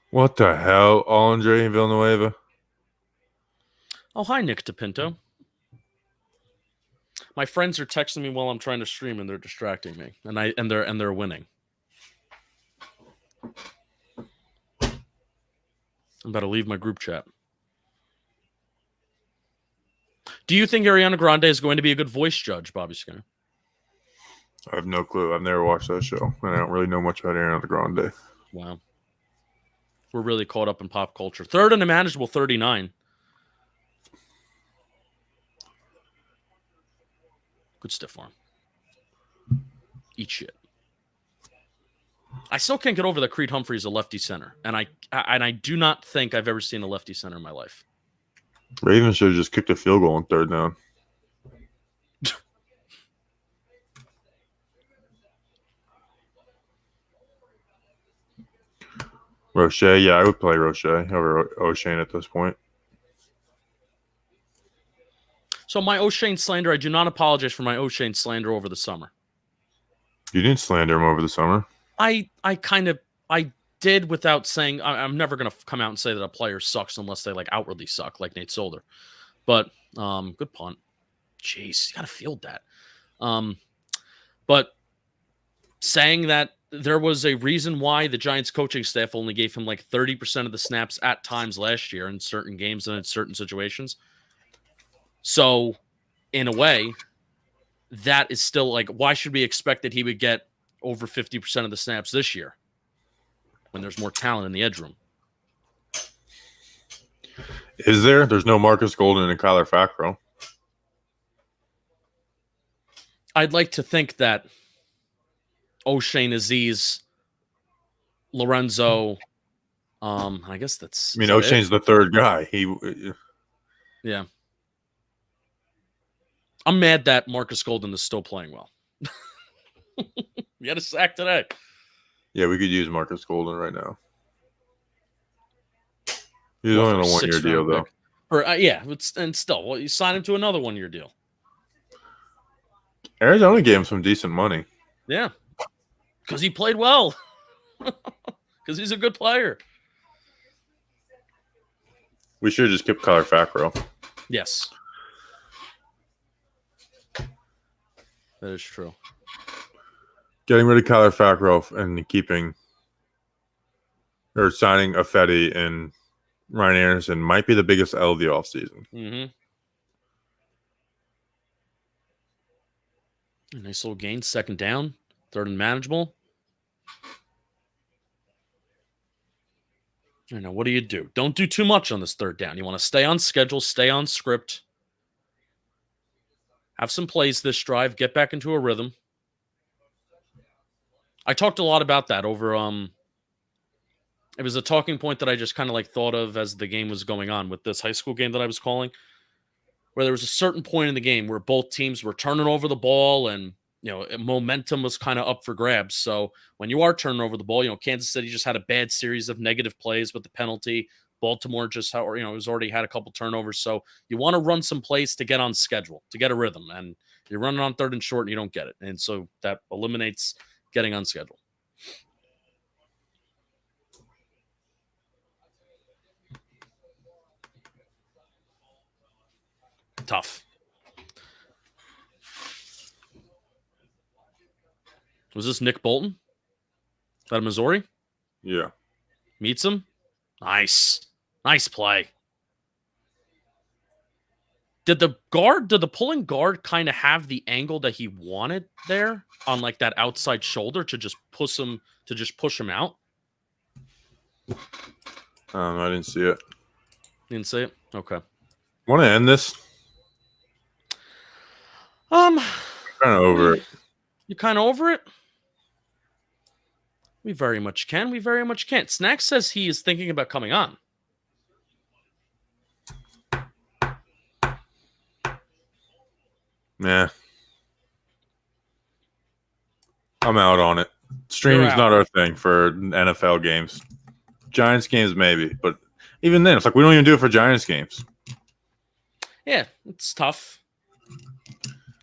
What the hell, Andre Villanueva? Oh, hi, Nick DePinto. My friends are texting me while I'm trying to stream, and they're distracting me, and they're winning. I'm about to leave my group chat. Do you think Ariana Grande is going to be a good voice judge, Bobby Skinner? I have no clue. I've never watched that show, and I don't really know much about Ariana Grande. Wow. We're really caught up in pop culture. Third and a manageable 39. Good stiff arm. Eat shit. I still can't get over that Creed Humphrey is a lefty center, and I do not think I've ever seen a lefty center in my life. Ravens should have just kicked a field goal on third down. Roche, yeah, I would play Roche over O'Shane at this point. So my O'Shane slander, I do not apologize for my O'Shane slander over the summer. You didn't slander him over the summer. I did without saying. I'm never going to come out and say that a player sucks unless they like outwardly suck, like Nate Solder. But good punt. Jeez, you got to field that. But saying that there was a reason why the Giants coaching staff only gave him like 30% of the snaps at times last year in certain games and in certain situations. So, in a way, that is still like, why should we expect that he would get over 50% of the snaps this year when there's more talent in the edge room? Is there? There's no Marcus Golden and Kyler Fackrell. I'd like to think that O'Shane, Aziz, Lorenzo, I guess that's... I mean, O'Shane's the third guy. Yeah. I'm mad that Marcus Golden is still playing well. He had a sack today. Yeah, we could use Marcus Golden right now. He's only on a 1-year deal, though. And still, well, you sign him to another 1-year deal. Arizona gave him some decent money. Yeah. Because he played well. Because he's a good player. We should have just kept Kyler Fackrell. Yes. That is true. Getting rid of Kyler Fackrell and signing Affetti and Ryan Anderson might be the biggest L of the offseason. Mm-hmm. A nice little gain. Second down. Third and manageable. I know. What do? Don't do too much on this third down. You want to stay on schedule, stay on script. Have some plays this drive. Get back into a rhythm. I talked a lot about that over. It was a talking point that I just kind of like thought of as the game was going on with this high school game that I was calling, where there was a certain point in the game where both teams were turning over the ball and momentum was kind of up for grabs. So when you are turning over the ball, Kansas City just had a bad series of negative plays with the penalty. Baltimore just has already had a couple turnovers. So you want to run some plays to get on schedule, to get a rhythm, and you're running on third and short and you don't get it. And so that eliminates getting on schedule. Tough. Was this Nick Bolton? Is that a Missouri? Yeah. Meets him? Nice. Nice play. Did the pulling guard kind of have the angle that he wanted there on like that outside shoulder to just push him out? I didn't see it. You didn't see it? Okay. Want to end this? Kind of over it. You kind of over it? We very much can. We very much can't. Snack says he is thinking about coming on. Nah. I'm out on it. Streaming's not our thing for NFL games. Giants games, maybe. But even then, it's like we don't even do it for Giants games. Yeah, it's tough.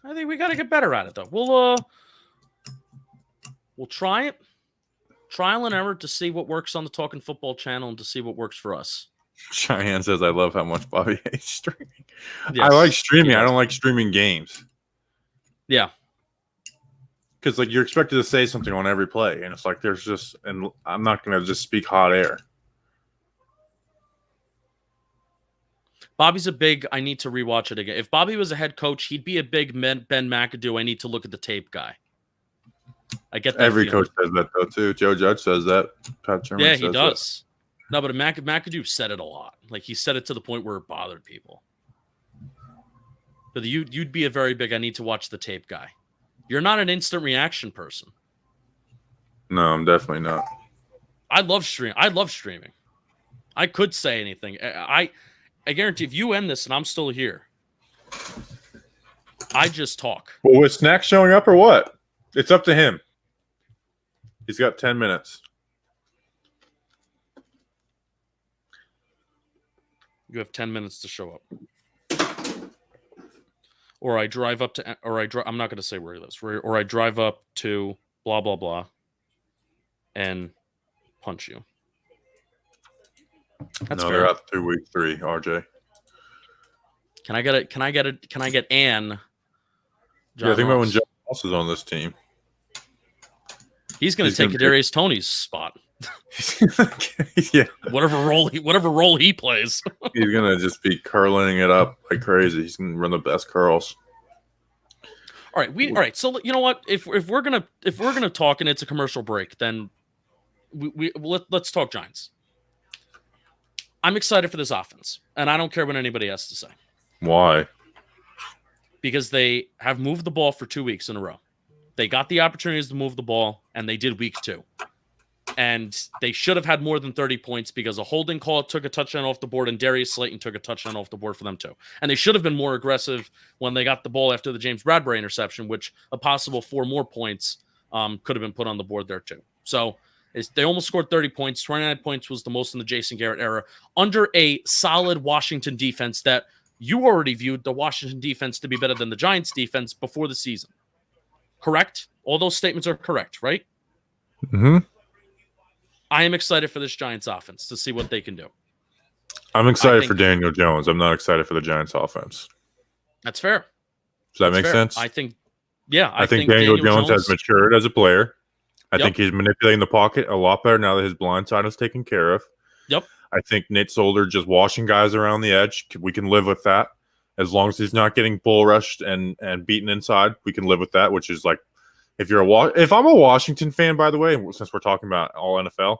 I think we got to get better at it, though. We'll try it. Trial and error to see what works on the Talkin Football channel and to see what works for us. Cheyenne says, I love how much Bobby hates streaming. Yes. I like streaming. I don't like streaming games. Yeah. Because like you're expected to say something on every play. And it's like and I'm not going to just speak hot air. Bobby's a big, I need to rewatch it again. If Bobby was a head coach, he'd be a big Ben McAdoo, I need to look at the tape guy. I get that Every feeling. coach says that, though, too. Joe Judge says that. Pat Sherman Yeah, says he that. does. No, but McAdoo said it a lot. Like, he said it to the point where it bothered people. But you'd be a very big, I need to watch the tape guy. You're not an instant reaction person. No, I'm definitely not. I love streaming. I could say anything. I guarantee if you end this and I'm still here, I just talk. Well, with Snack showing up or what? It's up to him. He's got 10 minutes. You have 10 minutes to show up. Or I drive up to, I'm not going to say where he lives, or I drive up to blah, blah, blah, and punch you. That's fair. They're out through week 3, RJ. Can I get Ann? John think about when John Ross is on this team. He's going to take Kadarius Toney's spot. Yeah. Whatever role he plays. He's going to just be curling it up like crazy. He's going to run the best curls. All right. So you know what? If we're gonna talk and it's a commercial break, then let's talk Giants. I'm excited for this offense, and I don't care what anybody has to say. Why? Because they have moved the ball for 2 weeks in a row. They got the opportunities to move the ball, and they did week 2. And they should have had more than 30 points because a holding call took a touchdown off the board, and Darius Slayton took a touchdown off the board for them too. And they should have been more aggressive when they got the ball after the James Bradbury interception, which a possible 4 more points could have been put on the board there too. So they almost scored 30 points. 29 points was the most in the Jason Garrett era under a solid Washington defense that you already viewed the Washington defense to be better than the Giants defense before the season. Correct? All those statements are correct, right? Mm-hmm. I am excited for this Giants offense to see what they can do. I'm excited for Daniel Jones. I'm not excited for the Giants offense. That's fair. Does that make sense? I think, yeah. I think Daniel Jones has matured as a player. I think he's manipulating the pocket a lot better now that his blind side is taken care of. Yep. I think Nate Solder just washing guys around the edge. We can live with that. As long as he's not getting bull rushed and beaten inside, we can live with that, which is like, if I'm a Washington fan, by the way, since we're talking about all NFL,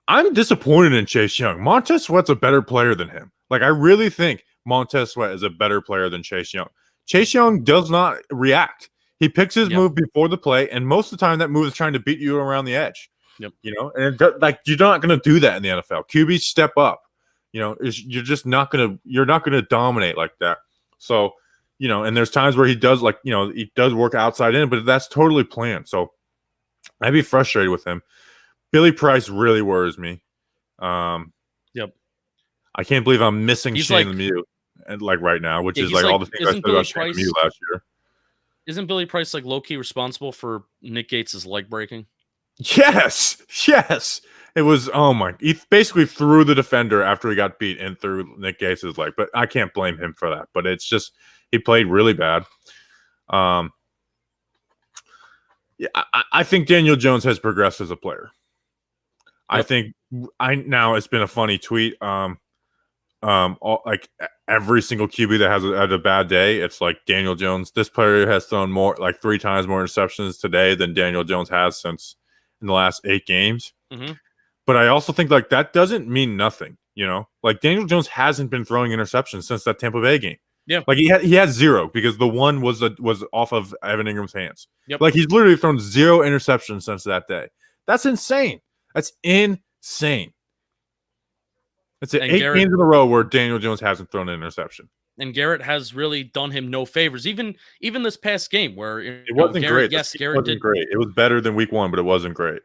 I'm disappointed in Chase Young. Montez Sweat's a better player than him. Like, I really think Montez Sweat is a better player than Chase Young. Chase Young does not react. He picks his move before the play, and most of the time that move is trying to beat you around the edge. Yep. You know, and you're not going to do that in the NFL. QBs step up. You know, you're just not going to dominate like that. So, you know, and there's times where he does work outside in, but that's totally planned. So I'd be frustrated with him. Billy Price really worries me. Yep. I can't believe I'm missing He's Shane Lemieux right now, which is like all the things I said about Shane Lemieux last year. Isn't Billy Price like low-key responsible for Nick Gates' leg breaking? Yes. It was, he basically threw the defender after he got beat and threw Nick Gates' leg, but I can't blame him for that. But it's just, he played really bad. I think Daniel Jones has progressed as a player. Yep. Now it's been a funny tweet. Like every single QB that has had a bad day, it's like Daniel Jones. This player has thrown more, like 3 times more interceptions today than Daniel Jones has since in the last 8 games. Mm-hmm. But I also think like that doesn't mean nothing. You know, like Daniel Jones hasn't been throwing interceptions since that Tampa Bay game. Yeah, like he had 0 because the one was off of Evan Ingram's hands. Yep. Like he's literally thrown 0 interceptions since that day. That's insane. That's insane. It's 8 games in a row where Daniel Jones hasn't thrown an interception. And Garrett has really done him no favors. Even this past game where it wasn't great. Yes, Garrett did great. It was better than week 1, but it wasn't great.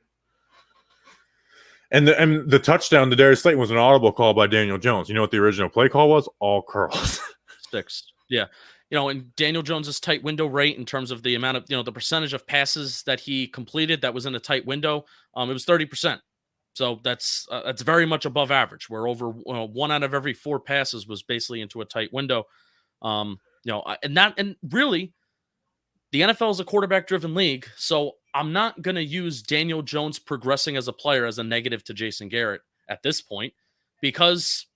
And the touchdown to Darius Slayton was an audible call by Daniel Jones. You know what the original play call was? All curls. Sticks. Yeah. You know, and Daniel Jones's tight window rate in terms of the amount of, the percentage of passes that he completed that was in a tight window, it was 30%. So that's very much above average, where over 1 out of every 4 passes was basically into a tight window. And really the NFL is a quarterback-driven league, so I'm not going to use Daniel Jones progressing as a player as a negative to Jason Garrett at this point, because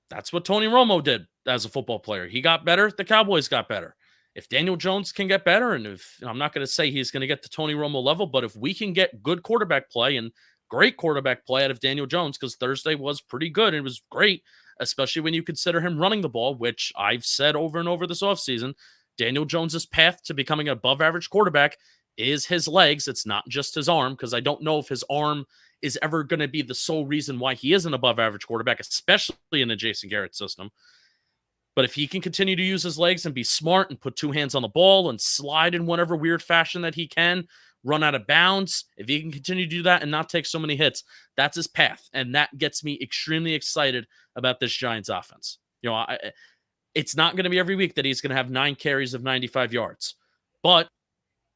That's what Tony Romo did as a football player. He got better. The Cowboys got better. If Daniel Jones can get better, and if I'm not going to say he's going to get to Tony Romo level, but if we can get good quarterback play and great quarterback play out of Daniel Jones, because Thursday was pretty good. It was great, especially when you consider him running the ball, which I've said over and over this offseason. Daniel Jones's path to becoming an above average quarterback is his legs. It's not just his arm, because I don't know if his arm is ever going to be the sole reason why he is an above average quarterback, especially in a Jason Garrett system. But if he can continue to use his legs and be smart and put two hands on the ball and slide in whatever weird fashion that he can, run out of bounds, if he can continue to do that and not take so many hits, that's his path. And that gets me extremely excited about this Giants offense. It's not going to be every week that he's going to have 9 carries of 95 yards. But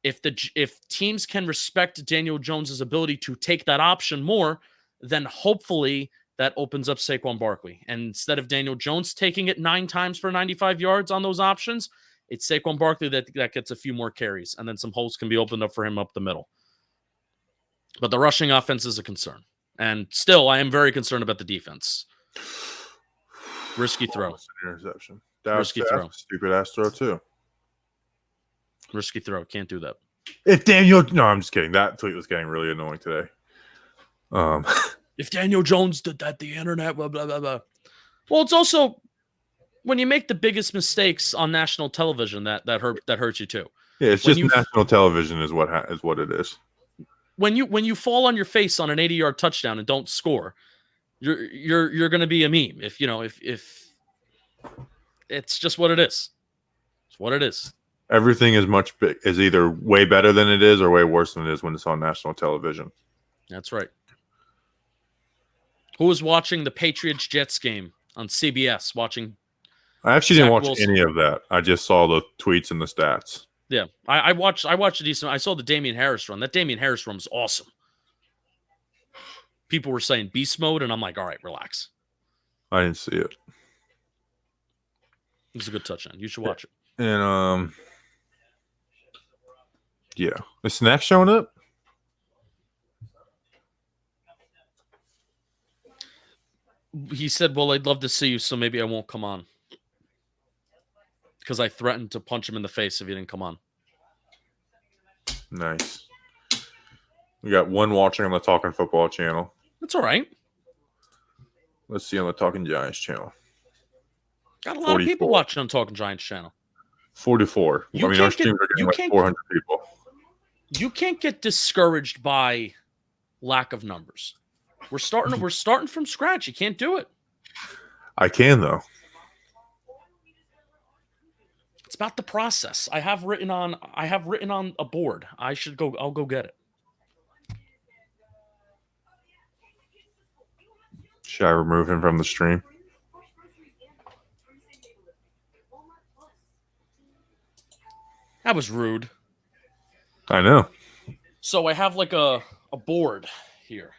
if teams can respect Daniel Jones's ability to take that option more, then hopefully that opens up Saquon Barkley. And instead of Daniel Jones taking it 9 times for 95 yards on those options, it's Saquon Barkley that gets a few more carries, and then some holes can be opened up for him up the middle. But the rushing offense is a concern. And still, I am very concerned about the defense. Risky throw. Interception. That risky throw. Stupid ass throw, too. Risky throw. Can't do that. No, I'm just kidding. That tweet was getting really annoying today. If Daniel Jones did that, the internet, blah, blah, blah, blah. Well, it's also when you make the biggest mistakes on national television that hurts you too. Yeah, it's just national television is what it is. When you fall on your face on an 80-yard touchdown and don't score, you're going to be a meme. If it's just what it is. It's what it is. Everything is either way better than it is or way worse than it is when it's on national television. That's right. Who was watching the Patriots-Jets game on CBS? I actually didn't watch any of that. I just saw the tweets and the stats. Yeah, I watched a decent. I saw the Damian Harris run. That Damian Harris run was awesome. People were saying beast mode, and I'm like, all right, relax. I didn't see it. It was a good touchdown. You should watch it. And yeah, is Snack showing up? He said, well, I'd love to see you, so maybe I won't come on. Because I threatened to punch him in the face if he didn't come on. Nice. We got one watching on the Talkin Football channel. That's all right. Let's see on the Talkin Giants channel. Got a lot of people watching on Talkin Giants channel. 44. Our streams are getting like 400 people. You can't get discouraged by lack of numbers. We're starting from scratch. You can't do it. I can though. It's about the process. I have written on a board. I'll go get it. Should I remove him from the stream? That was rude. I know. So I have like a board here.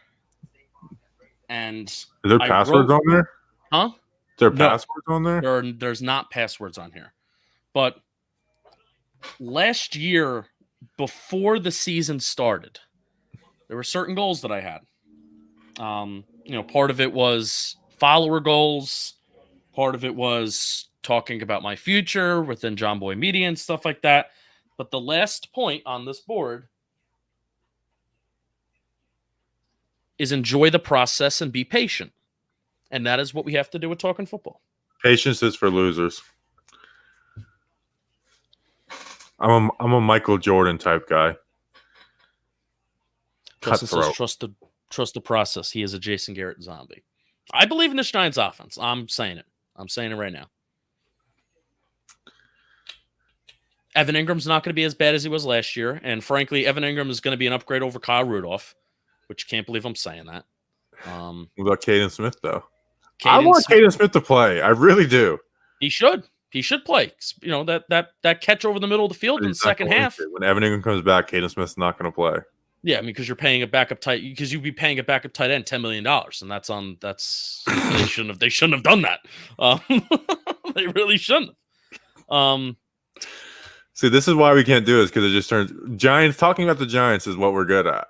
And is there passwords on there? Huh? Is there passwords on there? There's not passwords on here. But last year, before the season started, there were certain goals that I had. Part of it was follower goals. Part of it was talking about my future within John Boy Media and stuff like that. But the last point on this board is enjoy the process and be patient. And that is what we have to do with Talkin Football. Patience is for losers. I'm a Michael Jordan type guy. Cutthroat. Trust the process. He is a Jason Garrett zombie. I believe in this Giants offense. I'm saying it. I'm saying it right now. Evan Ingram's not going to be as bad as he was last year. And frankly, Evan Ingram is going to be an upgrade over Kyle Rudolph, which can't believe I'm saying that. What about Caden Smith, though? I want Caden Smith to play. I really do. He should. He should play. That catch over the middle of the field in the second half. When Evan Ingram comes back, Caden Smith's not going to play. Yeah, because you're paying a backup tight. Because you'd be paying a backup tight end $10 million, and they shouldn't have done that. They really shouldn't. See, this is why we can't do this, because it just turns Giants. Talking about the Giants is what we're good at.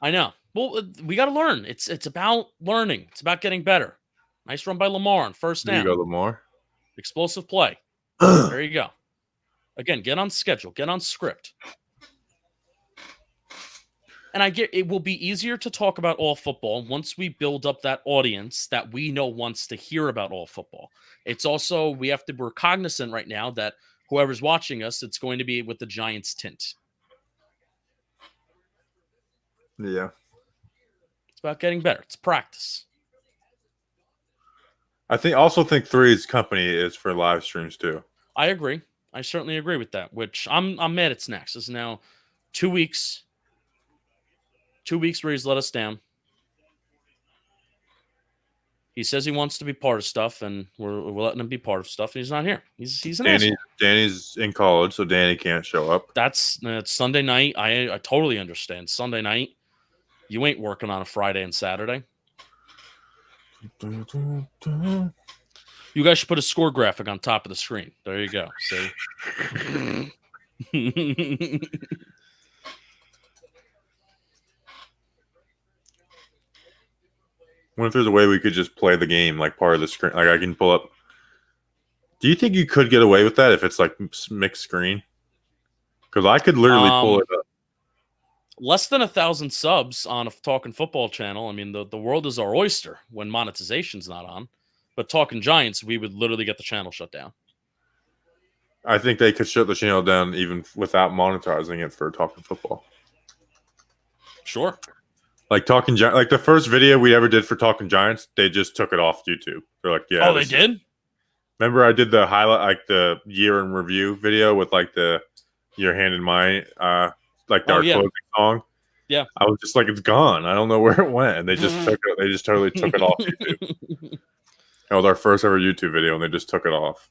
I know. Well, we got to learn. It's about learning. It's about getting better. Nice run by Lamar on first There you down. go, Lamar. Explosive play. There you go. Again, get on schedule. Get on script. And I get it will be easier to talk about all football once we build up that audience that we know wants to hear about all football. It's also, we're cognizant right now that whoever's watching us, it's going to be with the Giants tint. Yeah. It's about getting better. It's practice. I think Three's company is for live streams too. I agree. I certainly agree with that, which I'm mad it's next. This is now 2 weeks. 2 weeks where he's let us down. He says he wants to be part of stuff, and we're letting him be part of stuff, and he's not here. He's an asshole. Danny's in college, so Danny can't show up. That's Sunday night. I totally understand. Sunday night, you ain't working on a Friday and Saturday. You guys should put a score graphic on top of the screen. There you go. See? What if there's a way we could just play the game like part of the screen? Like I can pull up. Do you think you could get away with that if it's like mixed screen? Because I could literally pull it up. Less than 1,000 subs on a Talkin Football channel. I mean, the world is our oyster when monetization's not on. But Talkin Giants, we would literally get the channel shut down. I think they could shut the channel down even without monetizing it for Talkin Football. Sure. Like like the first video we ever did for Talkin Giants, they just took it off YouTube. They're like, yeah. Oh, they did? Remember I did the highlight, like the year in review video with like the Your Hand in Mine, like our closing song. Yeah. I was just like, it's gone. I don't know where it went. And they just totally took it off YouTube. That was our first ever YouTube video, and they just took it off.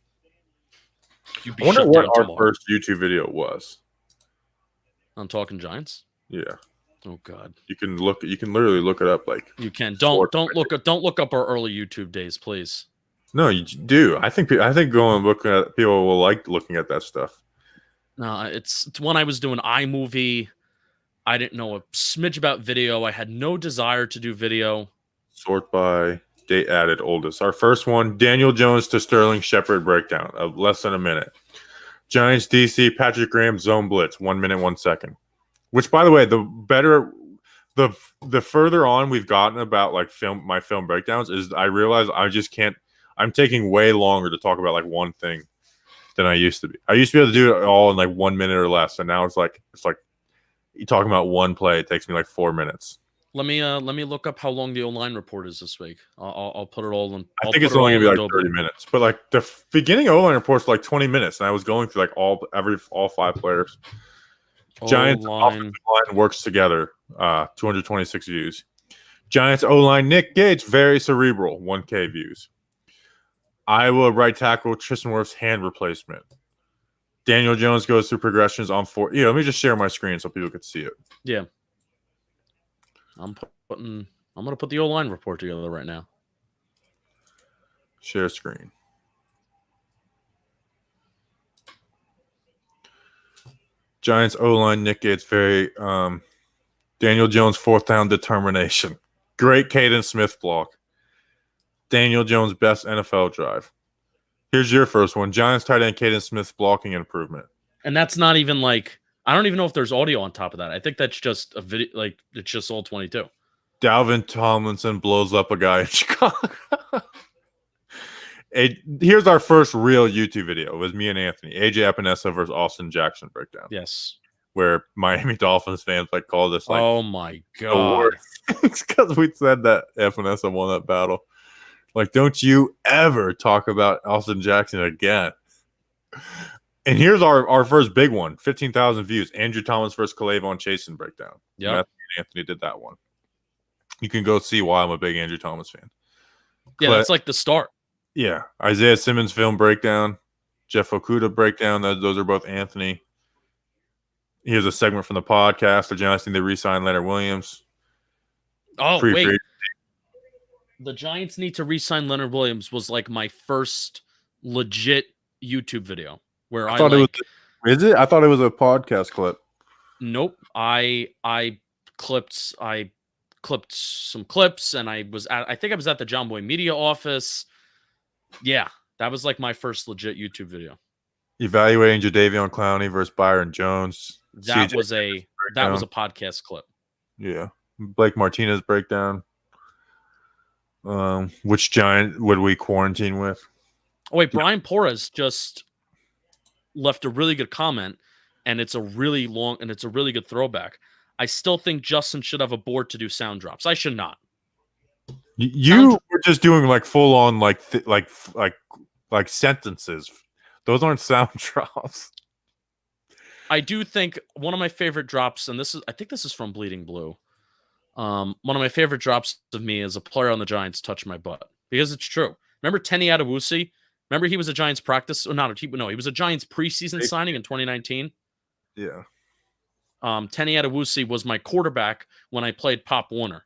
I wonder what our first YouTube video was. On Talkin Giants? Yeah. Oh God. You can literally look it up. Like you can. Don't look up our early YouTube days, please. No, you do. I think going and looking at people will like looking at that stuff. No, it's when I was doing iMovie. I didn't know a smidge about video. I had no desire to do video. Sort by date added oldest. Our first one, Daniel Jones to Sterling Shepard breakdown of less than a minute. Giants DC, Patrick Graham zone blitz, 1 minute, 1 second. Which, by the way, the further on we've gotten about like my film breakdowns is I realize I just can't. I'm taking way longer to talk about like one thing than I used to be. I used to be able to do it all in like 1 minute or less, and now it's like you're talking about one play. It takes me like 4 minutes. Let me look up how long the online report is this week. I'll put it all in. I think it's only gonna be like 30 minutes, but like the beginning online report's like 20 minutes, and I was going through like all 5 players. Giants offensive line works together. 226 views. Giants O-line Nick Gates, very cerebral, 1K views. Iowa right tackle Tristan Wirfs hand replacement. Daniel Jones goes through progressions on 4. Let me just share my screen so people can see it. Yeah. I'm gonna put the O-line report together right now. Share screen. Giants O-line Nick Gates, very Daniel Jones 4th down determination. Great Caden Smith block. Daniel Jones best NFL drive. Here's your first one. Giants tight end Caden Smith blocking improvement. And that's not even like, I don't even know if there's audio on top of that. I think that's just a video, like it's just all 22. Dalvin Tomlinson blows up a guy in Chicago. Here's our first real YouTube video. It was me and Anthony. AJ Epinesa versus Austin Jackson breakdown. Yes. Where Miami Dolphins fans like called us like, oh my God. It's because we said that Epinesa won that battle. Like, don't you ever talk about Austin Jackson again. And here's our first big one. 15,000 views. Andrew Thomas versus K'Lavon Chasen breakdown. Yeah. Anthony did that one. You can go see why I'm a big Andrew Thomas fan. Yeah, that's like the start. Yeah. Isaiah Simmons film breakdown. Jeff Okuda breakdown. Those are both Anthony. Here's a segment from the podcast. The Giants need to re-sign Leonard Williams. Oh, wait. The Giants need to re-sign Leonard Williams was like my first legit YouTube video where I thought it was. Is it? I thought it was a podcast clip. Nope. I clipped clipped some clips, and I think I was at the John Boy Media office. Yeah, that was like my first legit YouTube video. Evaluating Jadeveon Clowney versus Byron Jones. That CJ was a podcast clip. Yeah. Blake Martinez breakdown. Which Giant would we quarantine with? Oh wait, Brian Porras just left a really good comment, and it's a really long and it's a really good throwback. I still think Justin should have a board to do sound drops. I should not. You were just doing like full on like sentences. Those aren't sound drops. I do think one of my favorite drops, and I think this is from Bleeding Blue. One of my favorite drops of me as a player on the Giants touched my butt, because it's true. Remember Tenny Adewusi? Remember he was a Giants practice, or not? He was a Giants preseason signing in 2019. Yeah. Tenny Adewusi was my quarterback when I played Pop Warner.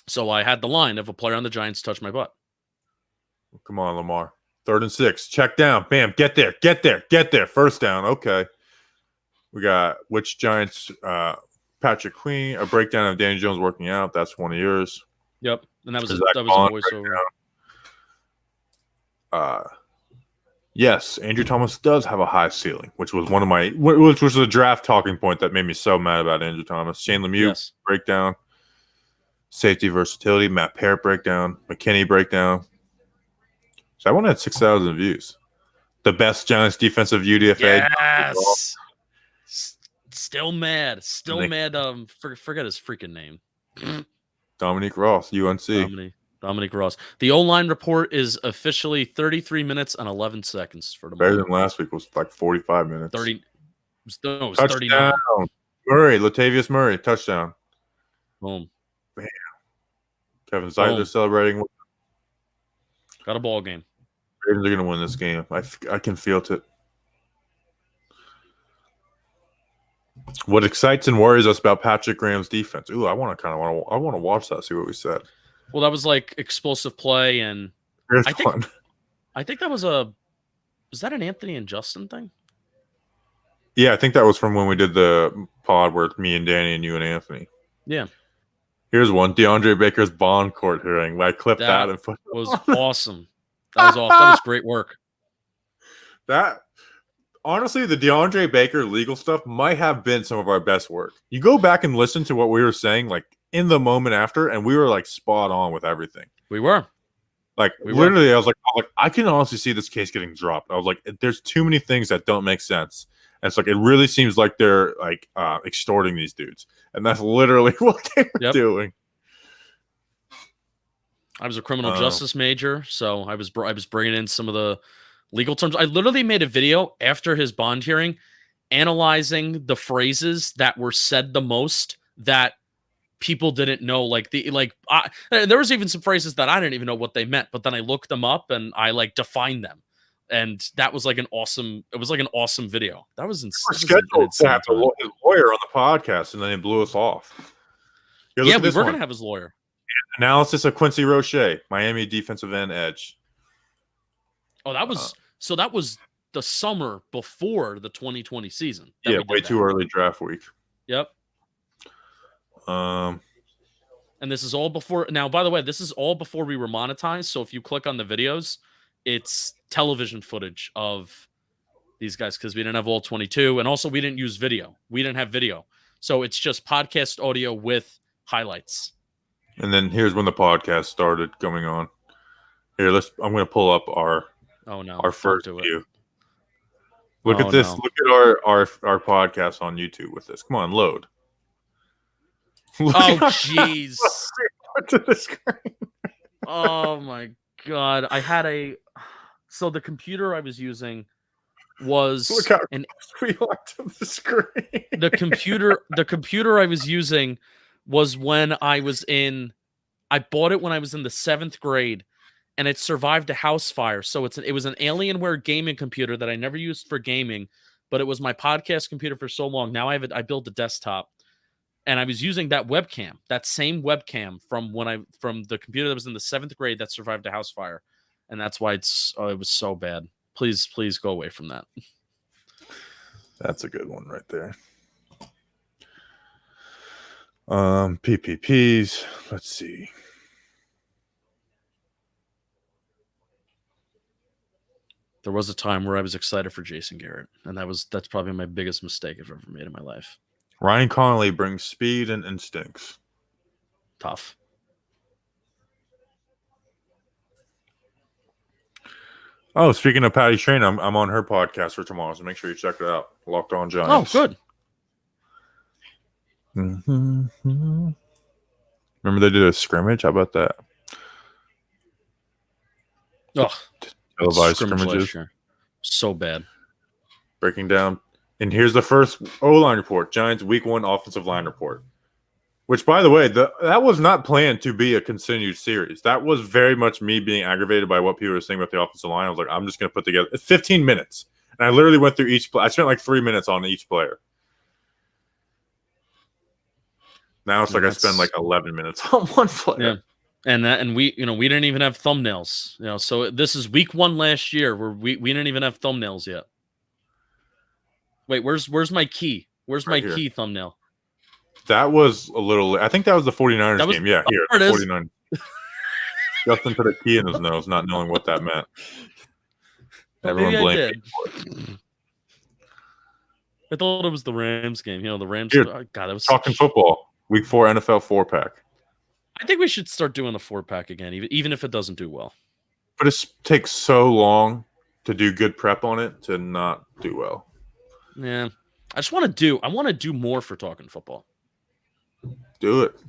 So I had the line of a player on the Giants touched my butt. Come on, Lamar. 3rd and 6. Check down. Bam. Get there. First down. Okay. We got which Giants? Patrick Queen. A breakdown of Danny Jones working out. That's one of yours. Yep. And that was a voiceover. Yes, Andrew Thomas does have a high ceiling, which was which was a draft talking point that made me so mad about Andrew Thomas. Shane Lemieux breakdown. Safety versatility. Matt Parrott breakdown. McKinney breakdown. So that one had 6,000 views. The best Giants defensive UDFA. Yes. Still mad. Forget his freaking name. Dominique Ross, UNC. Dominique Ross. The O-line report is officially 33 minutes and 11 seconds for tomorrow. Better than last week. Was like 45 minutes. 30. It was touchdown. 39. Latavius Murray, touchdown. Boom. Bam. Kevin Zeitler celebrating. Got a ball game. Ravens are going to win this game. I can feel it. What excites and worries us about Patrick Graham's defense? Ooh, I want to watch that. See what we said. Well, that was like explosive play, and I think that was that an Anthony and Justin thing? Yeah, I think that was from when we did the pod with me and Danny and you and Anthony. Yeah. Here's one: DeAndre Baker's bond court hearing. I clipped that and put was awesome. That was awesome. That was great work. That honestly, the DeAndre Baker legal stuff might have been some of our best work. You go back and listen to what we were saying, like in the moment after, and we were like spot on with everything. We were. Like literally, I was like, I can honestly see this case getting dropped. I was like, there's too many things that don't make sense. And it's like, it really seems like they're like extorting these dudes. And that's literally what they were doing. I was a criminal justice major, so I was bringing in some of the legal terms. I literally made a video after his bond hearing analyzing the phrases that were said the most that people didn't know. There was even some phrases that I didn't even know what they meant, but then I looked them up and I like defined them. And that was like an awesome video. That was insane. We're scheduled to have his lawyer on the podcast, and then he blew us off. We were going to have his lawyer. Analysis of Quincy Roche, Miami defensive end edge. Oh, that was the summer before the 2020 season. Yeah, way too early draft week. Yep. And this is all before. Now, by the way, this is all before we were monetized. So if you click on the videos, it's television footage of these guys because we didn't have all 22, and also we didn't use video. We didn't have video, so it's just podcast audio with highlights. And then here's when the podcast started going on. Here, I'm going to pull up our first view. Look at this. No. Look at our podcast on YouTube with this. Come on, load. Oh, jeez. To the screen. Oh my God. So the computer I was using was the screen. The computer I was using was when I bought it when I was in the 7th grade, and it survived a house fire. So it was an Alienware gaming computer that I never used for gaming, but it was my podcast computer for so long. Now I built a desktop, and I was using that webcam, that same webcam from the computer that was in the 7th grade that survived a house fire. And that's why it was so bad. Please go away from that. That's a good one right there. PPPs. Let's see. There was a time where I was excited for Jason Garrett, and that's probably my biggest mistake I've ever made in my life. Ryan Connolly brings speed and instincts. Tough. Oh, speaking of Patty Shane, I'm on her podcast for tomorrow, so make sure you check it out. Locked On Giants. Oh, good. Mm-hmm. Remember they did a scrimmage? How about that? Oh, televised scrimmages. So bad. Breaking down. And here's the first O-line report. Giants Week 1 offensive line report. Which, by the way, that was not planned to be a continued series. That was very much me being aggravated by what people were saying about the offensive line. I was like, I'm just going to put together 15 minutes. And I literally went through each play. I spent like 3 minutes on each player. Now it's like I spend like 11 minutes on one player. Yeah. And we didn't even have thumbnails. So this is Week 1 last year where we didn't even have thumbnails yet. Wait, where's my key? Where's my key thumbnail? That was a little. I think that was the 49ers game. Yeah, here. 49ers. Justin put a key in his nose, not knowing what that meant. Everyone blamed me for it. I thought it was the Rams game. The Rams. Here, God, that was Talkin Football. Week 4 NFL 4-pack. I think we should start doing the 4-pack again, even if it doesn't do well. But it takes so long to do good prep on it to not do well. Yeah, I want to do more for Talkin Football. Do it.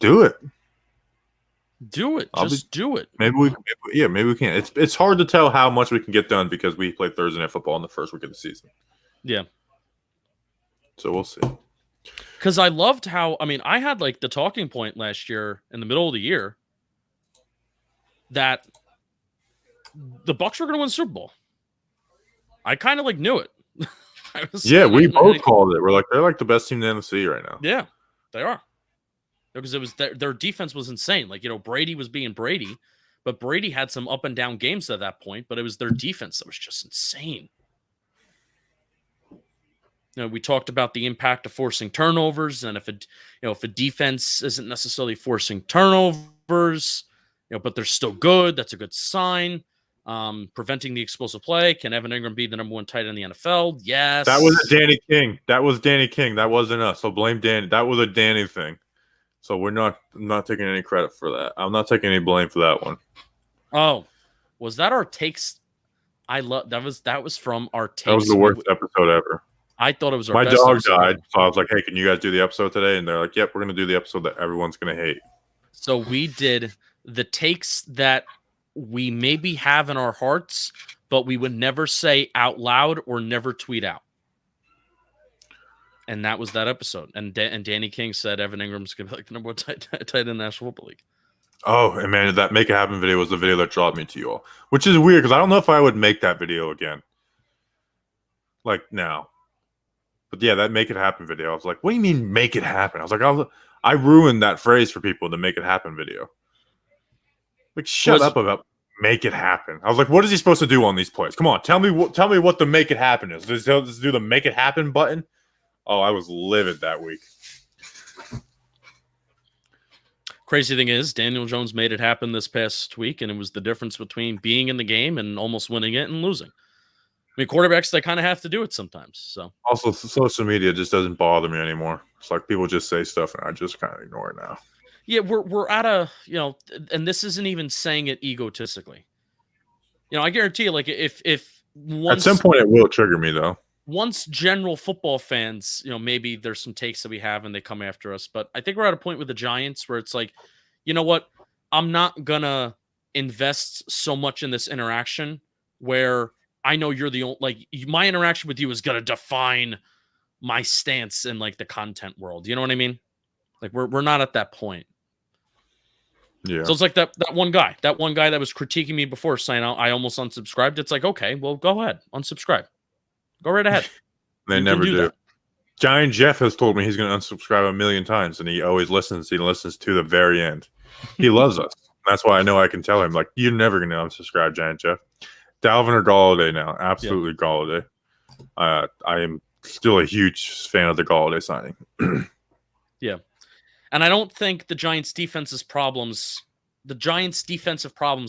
Do it. Do it. Just do it. Maybe we can. It's hard to tell how much we can get done because we play Thursday Night Football in the first week of the season. Yeah. So we'll see. Because I loved how, I had like the talking point last year in the middle of the year that the Bucs were going to win the Super Bowl. I kind of like knew it. We both called it. We're like, they're like the best team in the NFC right now. Yeah, they are. Because it was their defense was insane. Like, Brady was being Brady, but Brady had some up and down games at that point, but it was their defense that was just insane. We talked about the impact of forcing turnovers, and if a defense isn't necessarily forcing turnovers, but they're still good, that's a good sign. Preventing the explosive play. Can Evan Ingram be the number 1 tight end in the NFL? Yes. That was Danny King. That wasn't us. So blame Danny. That was a Danny thing. So I'm not taking any credit for that. I'm not taking any blame for that one. Oh, was that our takes? That was from our takes. That was the worst episode ever. I thought it was our My best dog died, so I was like, hey, can you guys do the episode today? And they're like, yep, we're going to do the episode that everyone's going to hate. So we did the takes that we maybe have in our hearts, but we would never say out loud or never tweet out. And that was that episode. And Danny King said Evan Ingram's going to be like the number 1 tight end in the National Football League. Oh, and man, that Make It Happen video was the video that drawed me to you all, which is weird because I don't know if I would make that video again. Like now. But yeah, that Make It Happen video. I was like, what do you mean make it happen? I was like, I ruined that phrase for people, the Make It Happen video. Like, shut up about make it happen. I was like, what is he supposed to do on these plays? Come on, tell me what the Make It Happen is. Does he do the Make It Happen button? Oh, I was livid that week. Crazy thing is, Daniel Jones made it happen this past week, and it was the difference between being in the game and almost winning it and losing. Quarterbacks, they kind of have to do it sometimes. So also, social media just doesn't bother me anymore. It's like people just say stuff, and I just kind of ignore it now. Yeah, we're at a, and this isn't even saying it egotistically. I guarantee you, like if at some point it will trigger me though. Once general football fans, maybe there's some takes that we have and they come after us. But I think we're at a point with the Giants where it's like, you know what? I'm not gonna invest so much in this interaction where I know you're the only, my interaction with you is gonna define my stance in like the content world. You know what I mean? Like we're not at that point. Yeah. So it's like that one guy that was critiquing me before saying I almost unsubscribed. It's like, okay, well, go ahead, unsubscribe. Go right ahead. They never do. That. Giant Jeff has told me he's going to unsubscribe a million times, and he always listens. He listens to the very end. He loves us. That's why I know I can tell him, like, you're never going to unsubscribe, Giant Jeff. Dalvin or Galladay now. Absolutely Galladay. I am still a huge fan of the Galladay signing. Yeah. And I don't think the Giants' defensive problems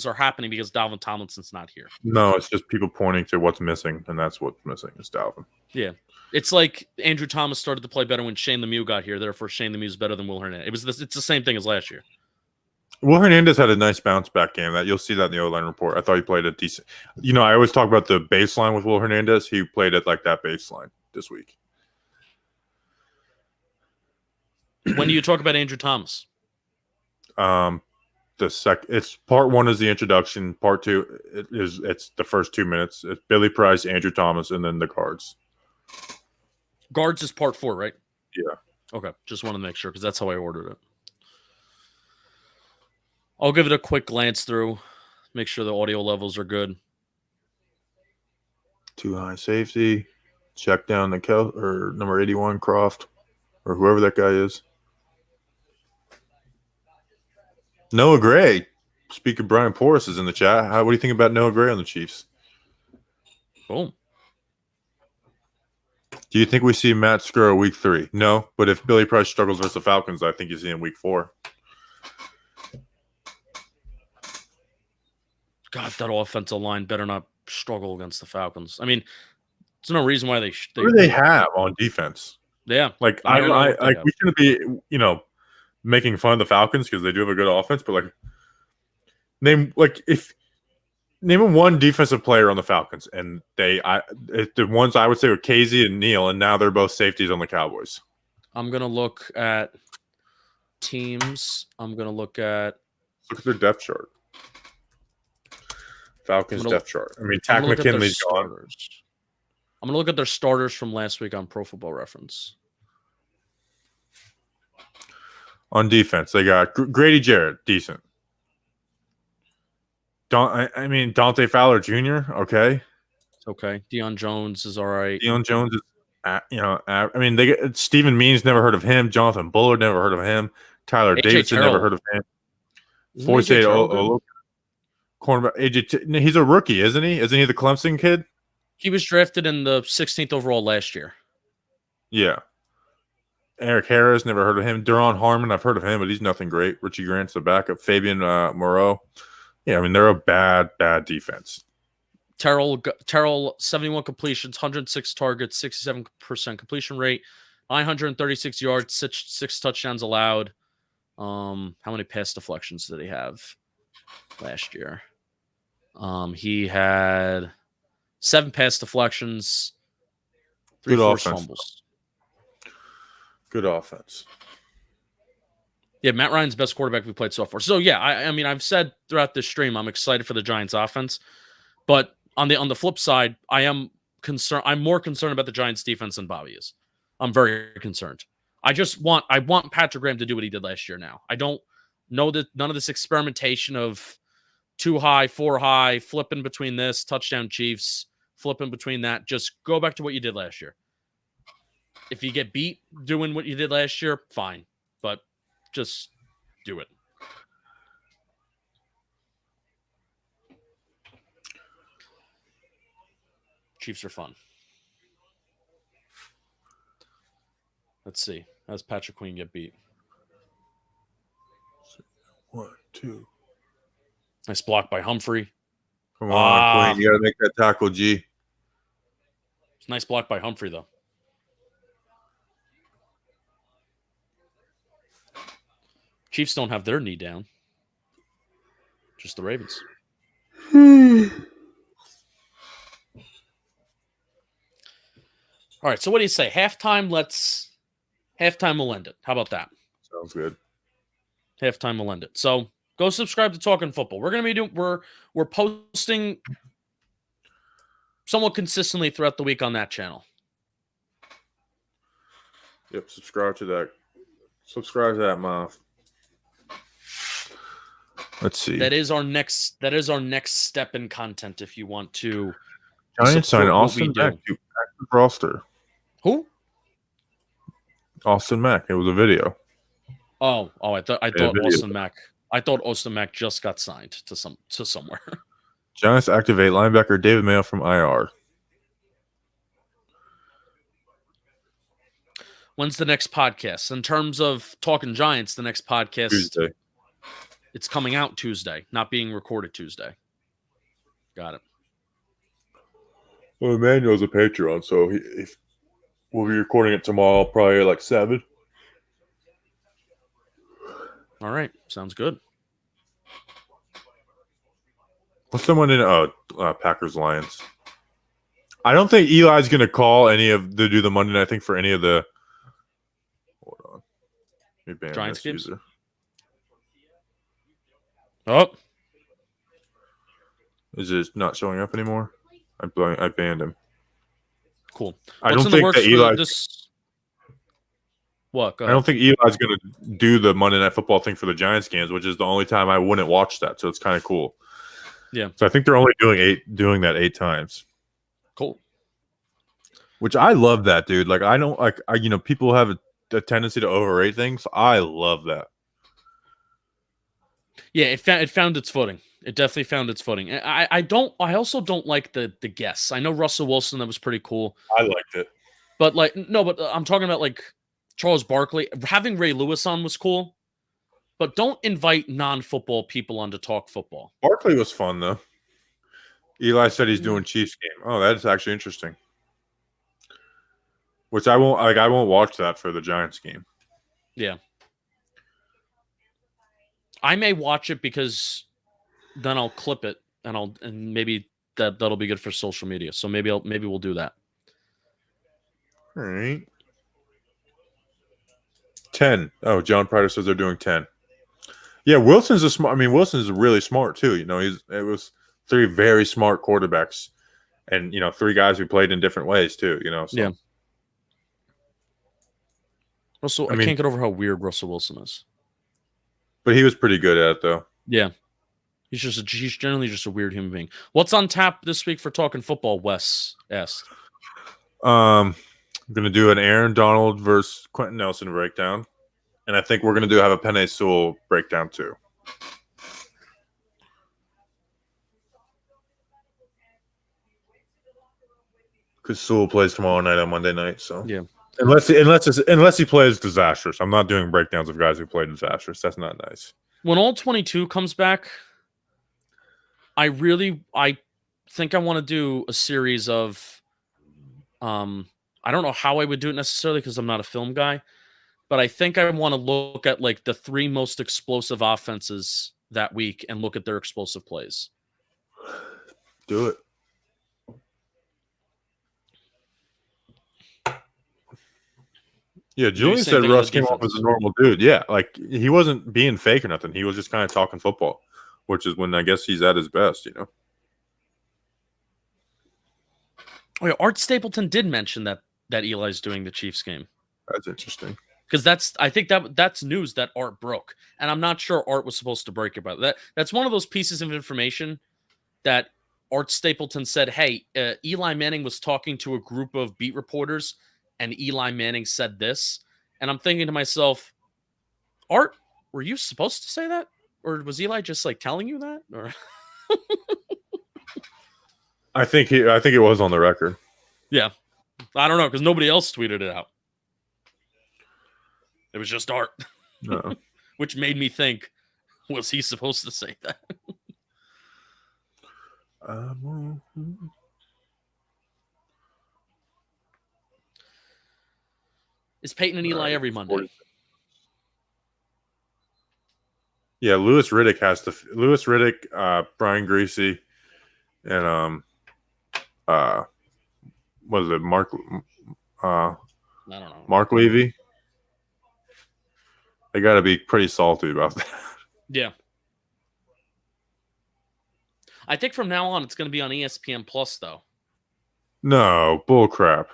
are happening because Dalvin Tomlinson's not here. No, it's just people pointing to what's missing, and that's what's missing is Dalvin. Yeah. It's like Andrew Thomas started to play better when Shane Lemieux got here. Therefore, Shane Lemieux is better than Will Hernandez. It's the same thing as last year. Will Hernandez had a nice bounce back game. That you'll see that in the O-line report. I thought he played a decent. I always talk about the baseline with Will Hernandez. He played it like that baseline this week. When do you talk about Andrew Thomas? It's part one is the introduction. Part two it's the first 2 minutes. It's Billy Price, Andrew Thomas, and then the guards. Guards is part 4, right? Yeah. Okay. Just want to make sure because that's how I ordered it. I'll give it a quick glance through, make sure the audio levels are good. Too high safety. Check down the or number 81 Croft or whoever that guy is. Noah Gray. Speaker Brian Porras is in the chat. What do you think about Noah Gray on the Chiefs? Boom. Do you think we see Matt Skura week 3? No, but if Billy Price struggles versus the Falcons, I think you see him week 4. God, that offensive line better not struggle against the Falcons. I mean, there's no reason why they what do they have on defense? Yeah. Like we shouldn't be, making fun of the Falcons because they do have a good offense, but name one defensive player on the Falcons, and the ones I would say were Casey and Neal, and now they're both safeties on the Cowboys. I'm gonna look at teams. Look at their depth chart. Falcons depth chart. I mean, Tack McKinley's gone. I'm gonna look at their starters from last week on Pro Football Reference. On defense, they got Grady Jarrett, decent. Dante Fowler Jr., okay. It's okay. Deion Jones is all right. Deion Jones is, they get Stephen Means, never heard of him. Jonathan Bullard, never heard of him. Tyler Davidson, never heard of him. Cornerback AJ. He's a rookie, isn't he? Isn't he the Clemson kid? He was drafted in the 16th overall last year. Yeah. Eric Harris, never heard of him. Duron Harmon, I've heard of him, but he's nothing great. Richie Grant's the backup. Fabian Moreau. Yeah, they're a bad defense. Terrell, 71 completions, 106 targets, 67% completion rate, 936 yards, six touchdowns allowed. How many pass deflections did he have last year? He had 7 pass deflections, 3 forced fumbles. Good offense. Yeah, Matt Ryan's best quarterback we played so far. So yeah, I've said throughout this stream I'm excited for the Giants offense, but on the flip side, I'm more concerned about the Giants defense than Bobby is. I'm very concerned. I want Patrick Graham to do what he did last year now. I don't know that none of this experimentation of 2 high, 4 high, flipping between this, touchdown Chiefs, flipping between that. Just go back to what you did last year. If you get beat doing what you did last year, fine. But just do it. Chiefs are fun. Let's see. How does Patrick Queen get beat? 1, 2. Nice block by Humphrey. Come on, Queen. You got to make that tackle, G. It's a nice block by Humphrey, though. Chiefs don't have their knee down. Just the Ravens. All right, so what do you say? Halftime, we'll end it. How about that? Sounds good. Halftime, we'll end it. So go subscribe to Talkin Football. We're gonna be doing we're posting somewhat consistently throughout the week on that channel. Yep, subscribe to that. Subscribe to that, Mom. Let's see. That is our next step in content. If you want to, Giants sign Austin Mack to active roster. Who? Austin Mack. It was a video. Oh! I thought Austin Mack. I thought Austin Mack just got signed to somewhere. Giants activate linebacker David Mayo from IR. When's the next podcast? In terms of Talking Giants, the next podcast, Tuesday. It's coming out Tuesday, not being recorded Tuesday. Got it. Well, Emmanuel's a Patreon, so we'll be recording it tomorrow, probably like 7. All right. Sounds good. What's someone in Packers Lions? I don't think Eli's going to call do the Monday night thing for any of the. Hold on. Let me ban Giants this games? user. Oh. Is it not showing up anymore? I banned him. Cool. I What's don't in the think works that for Eli. this? What? Go I ahead. don't think Eli's going to do the Monday Night Football thing for the Giants games, which is the only time I wouldn't watch that. So it's kind of cool. Yeah. So I think they're only doing that 8 times. Cool. Which I love that, dude. Like I don't like. People have a tendency to overrate things. I love that. Yeah, it found its footing. It definitely found its footing. I also don't like the guests. I know Russell Wilson, that was pretty cool. I liked it. But I'm talking about like Charles Barkley. Having Ray Lewis on was cool. But don't invite non-football people on to talk football. Barkley was fun though. Eli said he's doing Chiefs game. Oh, that's actually interesting. Which I won't watch that for the Giants game. Yeah. I may watch it because then I'll clip it and maybe that'll be good for social media. So maybe we'll do that. All right. 10. Oh, John Prider says they're doing 10. Yeah, Wilson's Wilson's really smart too. It was 3 very smart quarterbacks, and 3 guys who played in different ways too. So. Yeah. Russell, I can't get over how weird Russell Wilson is. But he was pretty good at it though. Yeah. He's generally just a weird human being. What's on tap this week for Talking Football? Wes asked. I'm gonna do an Aaron Donald versus Quentin Nelson breakdown, and I think we're gonna have a Penei Sewell breakdown too. Because Sewell plays tomorrow night on Monday night, so yeah. Unless he plays disastrous, I'm not doing breakdowns of guys who played disastrous. That's not nice. When all 22 comes back, I think I want to do a series of, I don't know how I would do it necessarily because I'm not a film guy, but I think I want to look at like the 3 most explosive offenses that week and look at their explosive plays. Do it. Yeah, Julian said Russ came off as a normal dude. Yeah, like he wasn't being fake or nothing. He was just kind of talking football, which is when I guess he's at his best, Oh yeah, Art Stapleton did mention that Eli's doing the Chiefs game. That's interesting. Because I think that's news that Art broke, and I'm not sure Art was supposed to break about that. That's one of those pieces of information that Art Stapleton said, "Hey, Eli Manning was talking to a group of beat reporters." And Eli Manning said this. And I'm thinking to myself, Art, were you supposed to say that? Or was Eli just like telling you that? Or I think it was on the record. Yeah. I don't know, because nobody else tweeted it out. It was just Art. No. Which made me think, was he supposed to say that? Is Peyton and Eli every Monday? Yeah, Louis Riddick, Brian Greasy, and what is it, Mark? I don't know. Mark Levy. They got to be pretty salty about that. Yeah. I think from now on it's going to be on ESPN Plus, though. No, bull crap.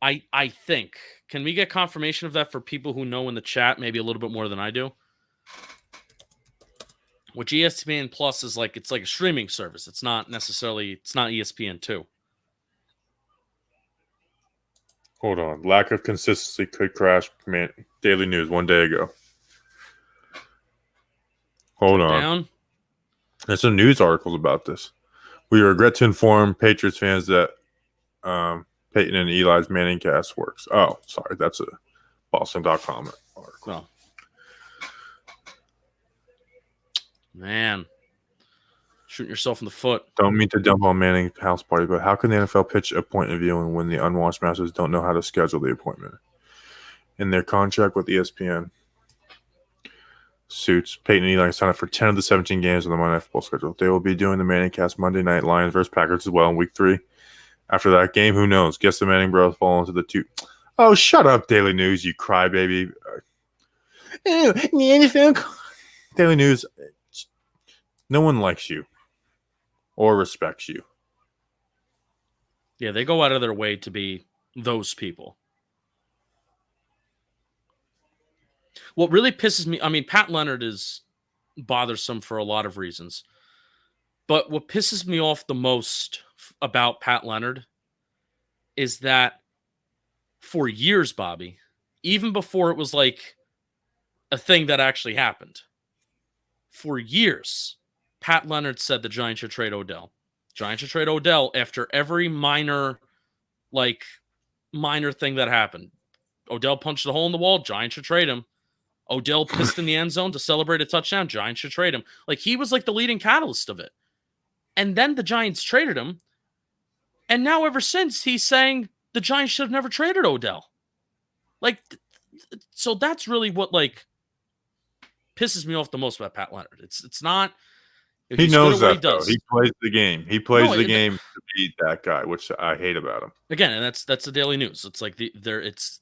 I think. Can we get confirmation of that for people who know in the chat, maybe a little bit more than I do? Which ESPN Plus is like, it's like a streaming service. It's not ESPN 2. Hold on. Lack of consistency could crash Daily News 1 day ago. Hold on. Down. There's some news articles about this. We regret to inform Patriots fans that Peyton and Eli's Manning cast works. Oh, sorry. That's a Boston.com article. No. Man. Shooting yourself in the foot. Don't mean to dump on Manning's house party, but how can the NFL pitch a point of view when the unwashed masters don't know how to schedule the appointment? In their contract with ESPN suits, Peyton and Eli signed up for 10 of the 17 games on the Monday Night Football schedule. They will be doing the Manning cast Monday night Lions versus Packers as well in week 3. After that game, who knows? Guess the Manning bros fall into the 2. Oh, shut up, Daily News, you crybaby. Ew, the NFL Daily News, no one likes you or respects you. Yeah, they go out of their way to be those people. What really pisses me, I mean, Pat Leonard is bothersome for a lot of reasons. But what pisses me off the most about Pat Leonard is that for years, Bobby, even before it was like a thing that actually happened, for years, Pat Leonard said the Giants should trade Odell. Giants should trade Odell after every minor thing that happened. Odell punched a hole in the wall, Giants should trade him. Odell pissed in the end zone to celebrate a touchdown, Giants should trade him. Like, he was like the leading catalyst of it. And then the Giants traded him. And now ever since, he's saying the Giants should have never traded Odell. Like, so that's really what, like, pisses me off the most about Pat Leonard. It's not... He knows that, though. He plays the game. He plays the game to beat that guy, which I hate about him. Again, and that's the Daily News. It's like it's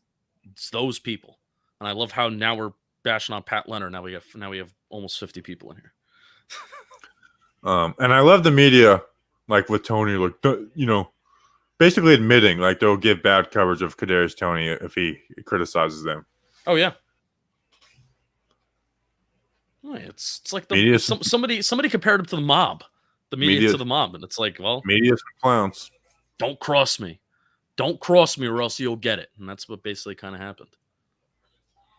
those people. And I love how now we're bashing on Pat Leonard. Now we have almost 50 people in here. And I love the media, like with Tony, like, you know, basically admitting like they'll give bad coverage of Kadarius Toney if he criticizes them. Oh yeah. It's like somebody compared him to the mob, the media to the mob, and it's like, well, media's for clowns. Don't cross me, or else you'll get it, and that's what basically kind of happened.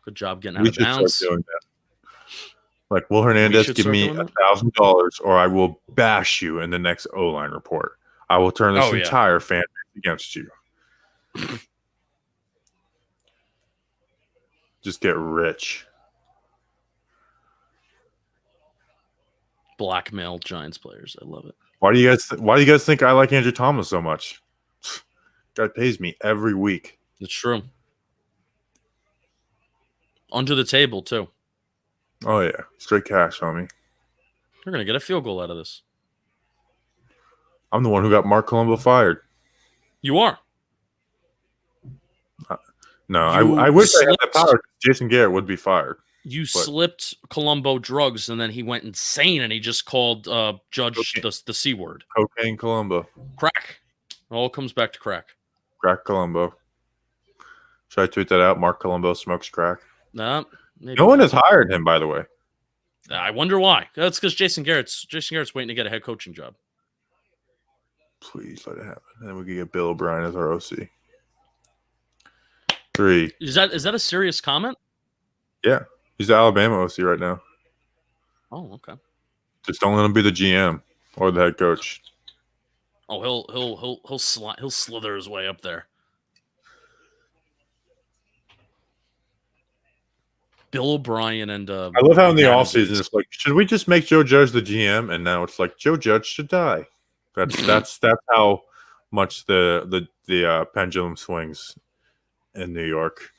Good job getting out of bounds. Like, Will Hernandez, give me $1,000, or I will bash you in the next O-line report. I will turn this entire fan base against you. Just get rich. Blackmail Giants players. I love it. Why do you guys think I like Andrew Thomas so much? Guy pays me every week. It's true. Under the table too. Oh yeah, straight cash on me. We're gonna get a field goal out of this. I'm the one who got Mark Colombo fired. You are. No, I wish I had the power. Jason Garrett would be fired. You slipped Colombo drugs, and then he went insane, and he just called Judge the C word. Cocaine Colombo. Crack. It all comes back to crack. Crack Colombo. Should I tweet that out? Mark Colombo smokes crack. No one has hired him, by the way. I wonder why. That's because Jason Garrett's waiting to get a head coaching job. Please let it happen. And then we can get Bill O'Brien as our OC. 3. Is that a serious comment? Yeah. He's the Alabama OC right now. Oh, okay. Just don't let him be the GM or the head coach. Oh, he'll slither his way up there. Bill O'Brien and I love how in the offseason it's like, should we just make Joe Judge the GM? And now it's like Joe Judge should die. That's how much the pendulum swings in New York.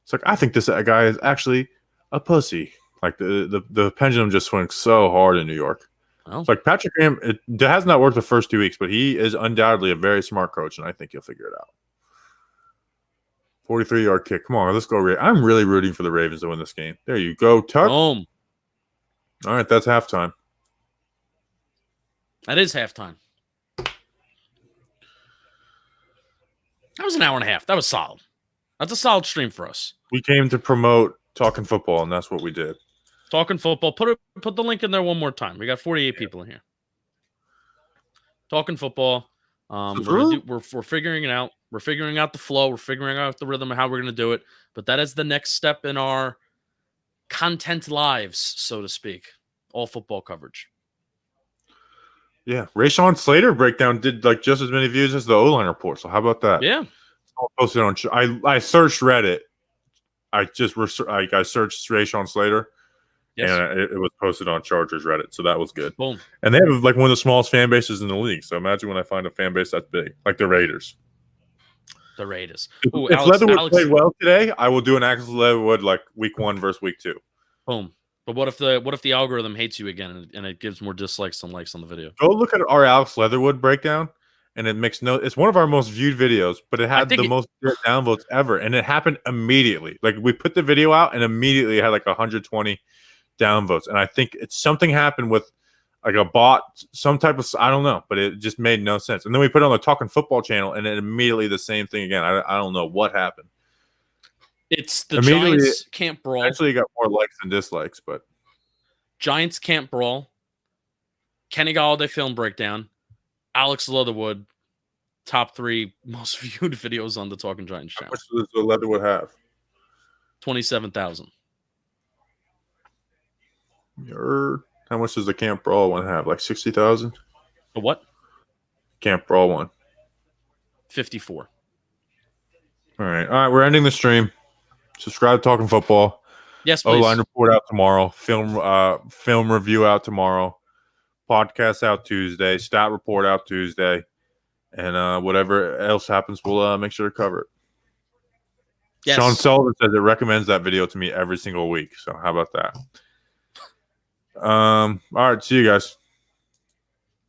It's like, I think this guy is actually a pussy. Like the pendulum just swings so hard in New York. It's like Patrick Graham, it has not worked the first 2 weeks, but he is undoubtedly a very smart coach, and I think he'll figure it out. 43-yard kick. Come on, let's go. I'm really rooting for the Ravens to win this game. There you go, Tuck. Boom. All right, that's halftime. That is halftime. That was an hour and a half. That was solid. That's a solid stream for us. We came to promote Talkin Football, and that's what we did. Talkin Football. Put the link in there one more time. We got 48 people in here. Talkin Football. We're figuring it out. We're figuring out the flow. We're figuring out the rhythm of how we're going to do it. But that is the next step in our content lives, so to speak. All football coverage. Yeah. Rashawn Slater breakdown did like just as many views as the O-line report. So how about that? Yeah. posted on. I searched Reddit. I searched Rashawn Slater, and it was posted on Chargers Reddit, so that was good. Boom. And they have like one of the smallest fan bases in the league. So imagine when I find a fan base that's big, like the Raiders. The Raiders. If Leatherwood played well today, I will do an Alex Leatherwood like week 1 versus week 2. Boom. But what if the algorithm hates you again and it gives more dislikes than likes on the video? Go look at our Alex Leatherwood breakdown, and it makes it's one of our most viewed videos, but it had the most downvotes ever, and it happened immediately. Like we put the video out, and immediately it had like 120 downvotes, and I think something happened with like a bot, some type of, I don't know, but it just made no sense. And then we put it on the Talkin Football channel, and it immediately the same thing again. I don't know what happened. It's the Giants can't brawl. Actually, you got more likes than dislikes, but Giants can't brawl. Kenny Galladay film breakdown. Alex Leatherwood, top 3 most viewed videos on the Talkin Giants channel. How much does the Leatherwood have? 27,000. How much does the Camp Brawl one have? Like 60,000? The what? Camp Brawl one. 54. All right. We're ending the stream. Subscribe to Talkin Football. Yes, please. O-line report out tomorrow. Film review out tomorrow. Podcast out Tuesday. Stat report out Tuesday. And whatever else happens, we'll make sure to cover it. Yes. Sean Sullivan says it recommends that video to me every single week. So how about that? All right. See you guys.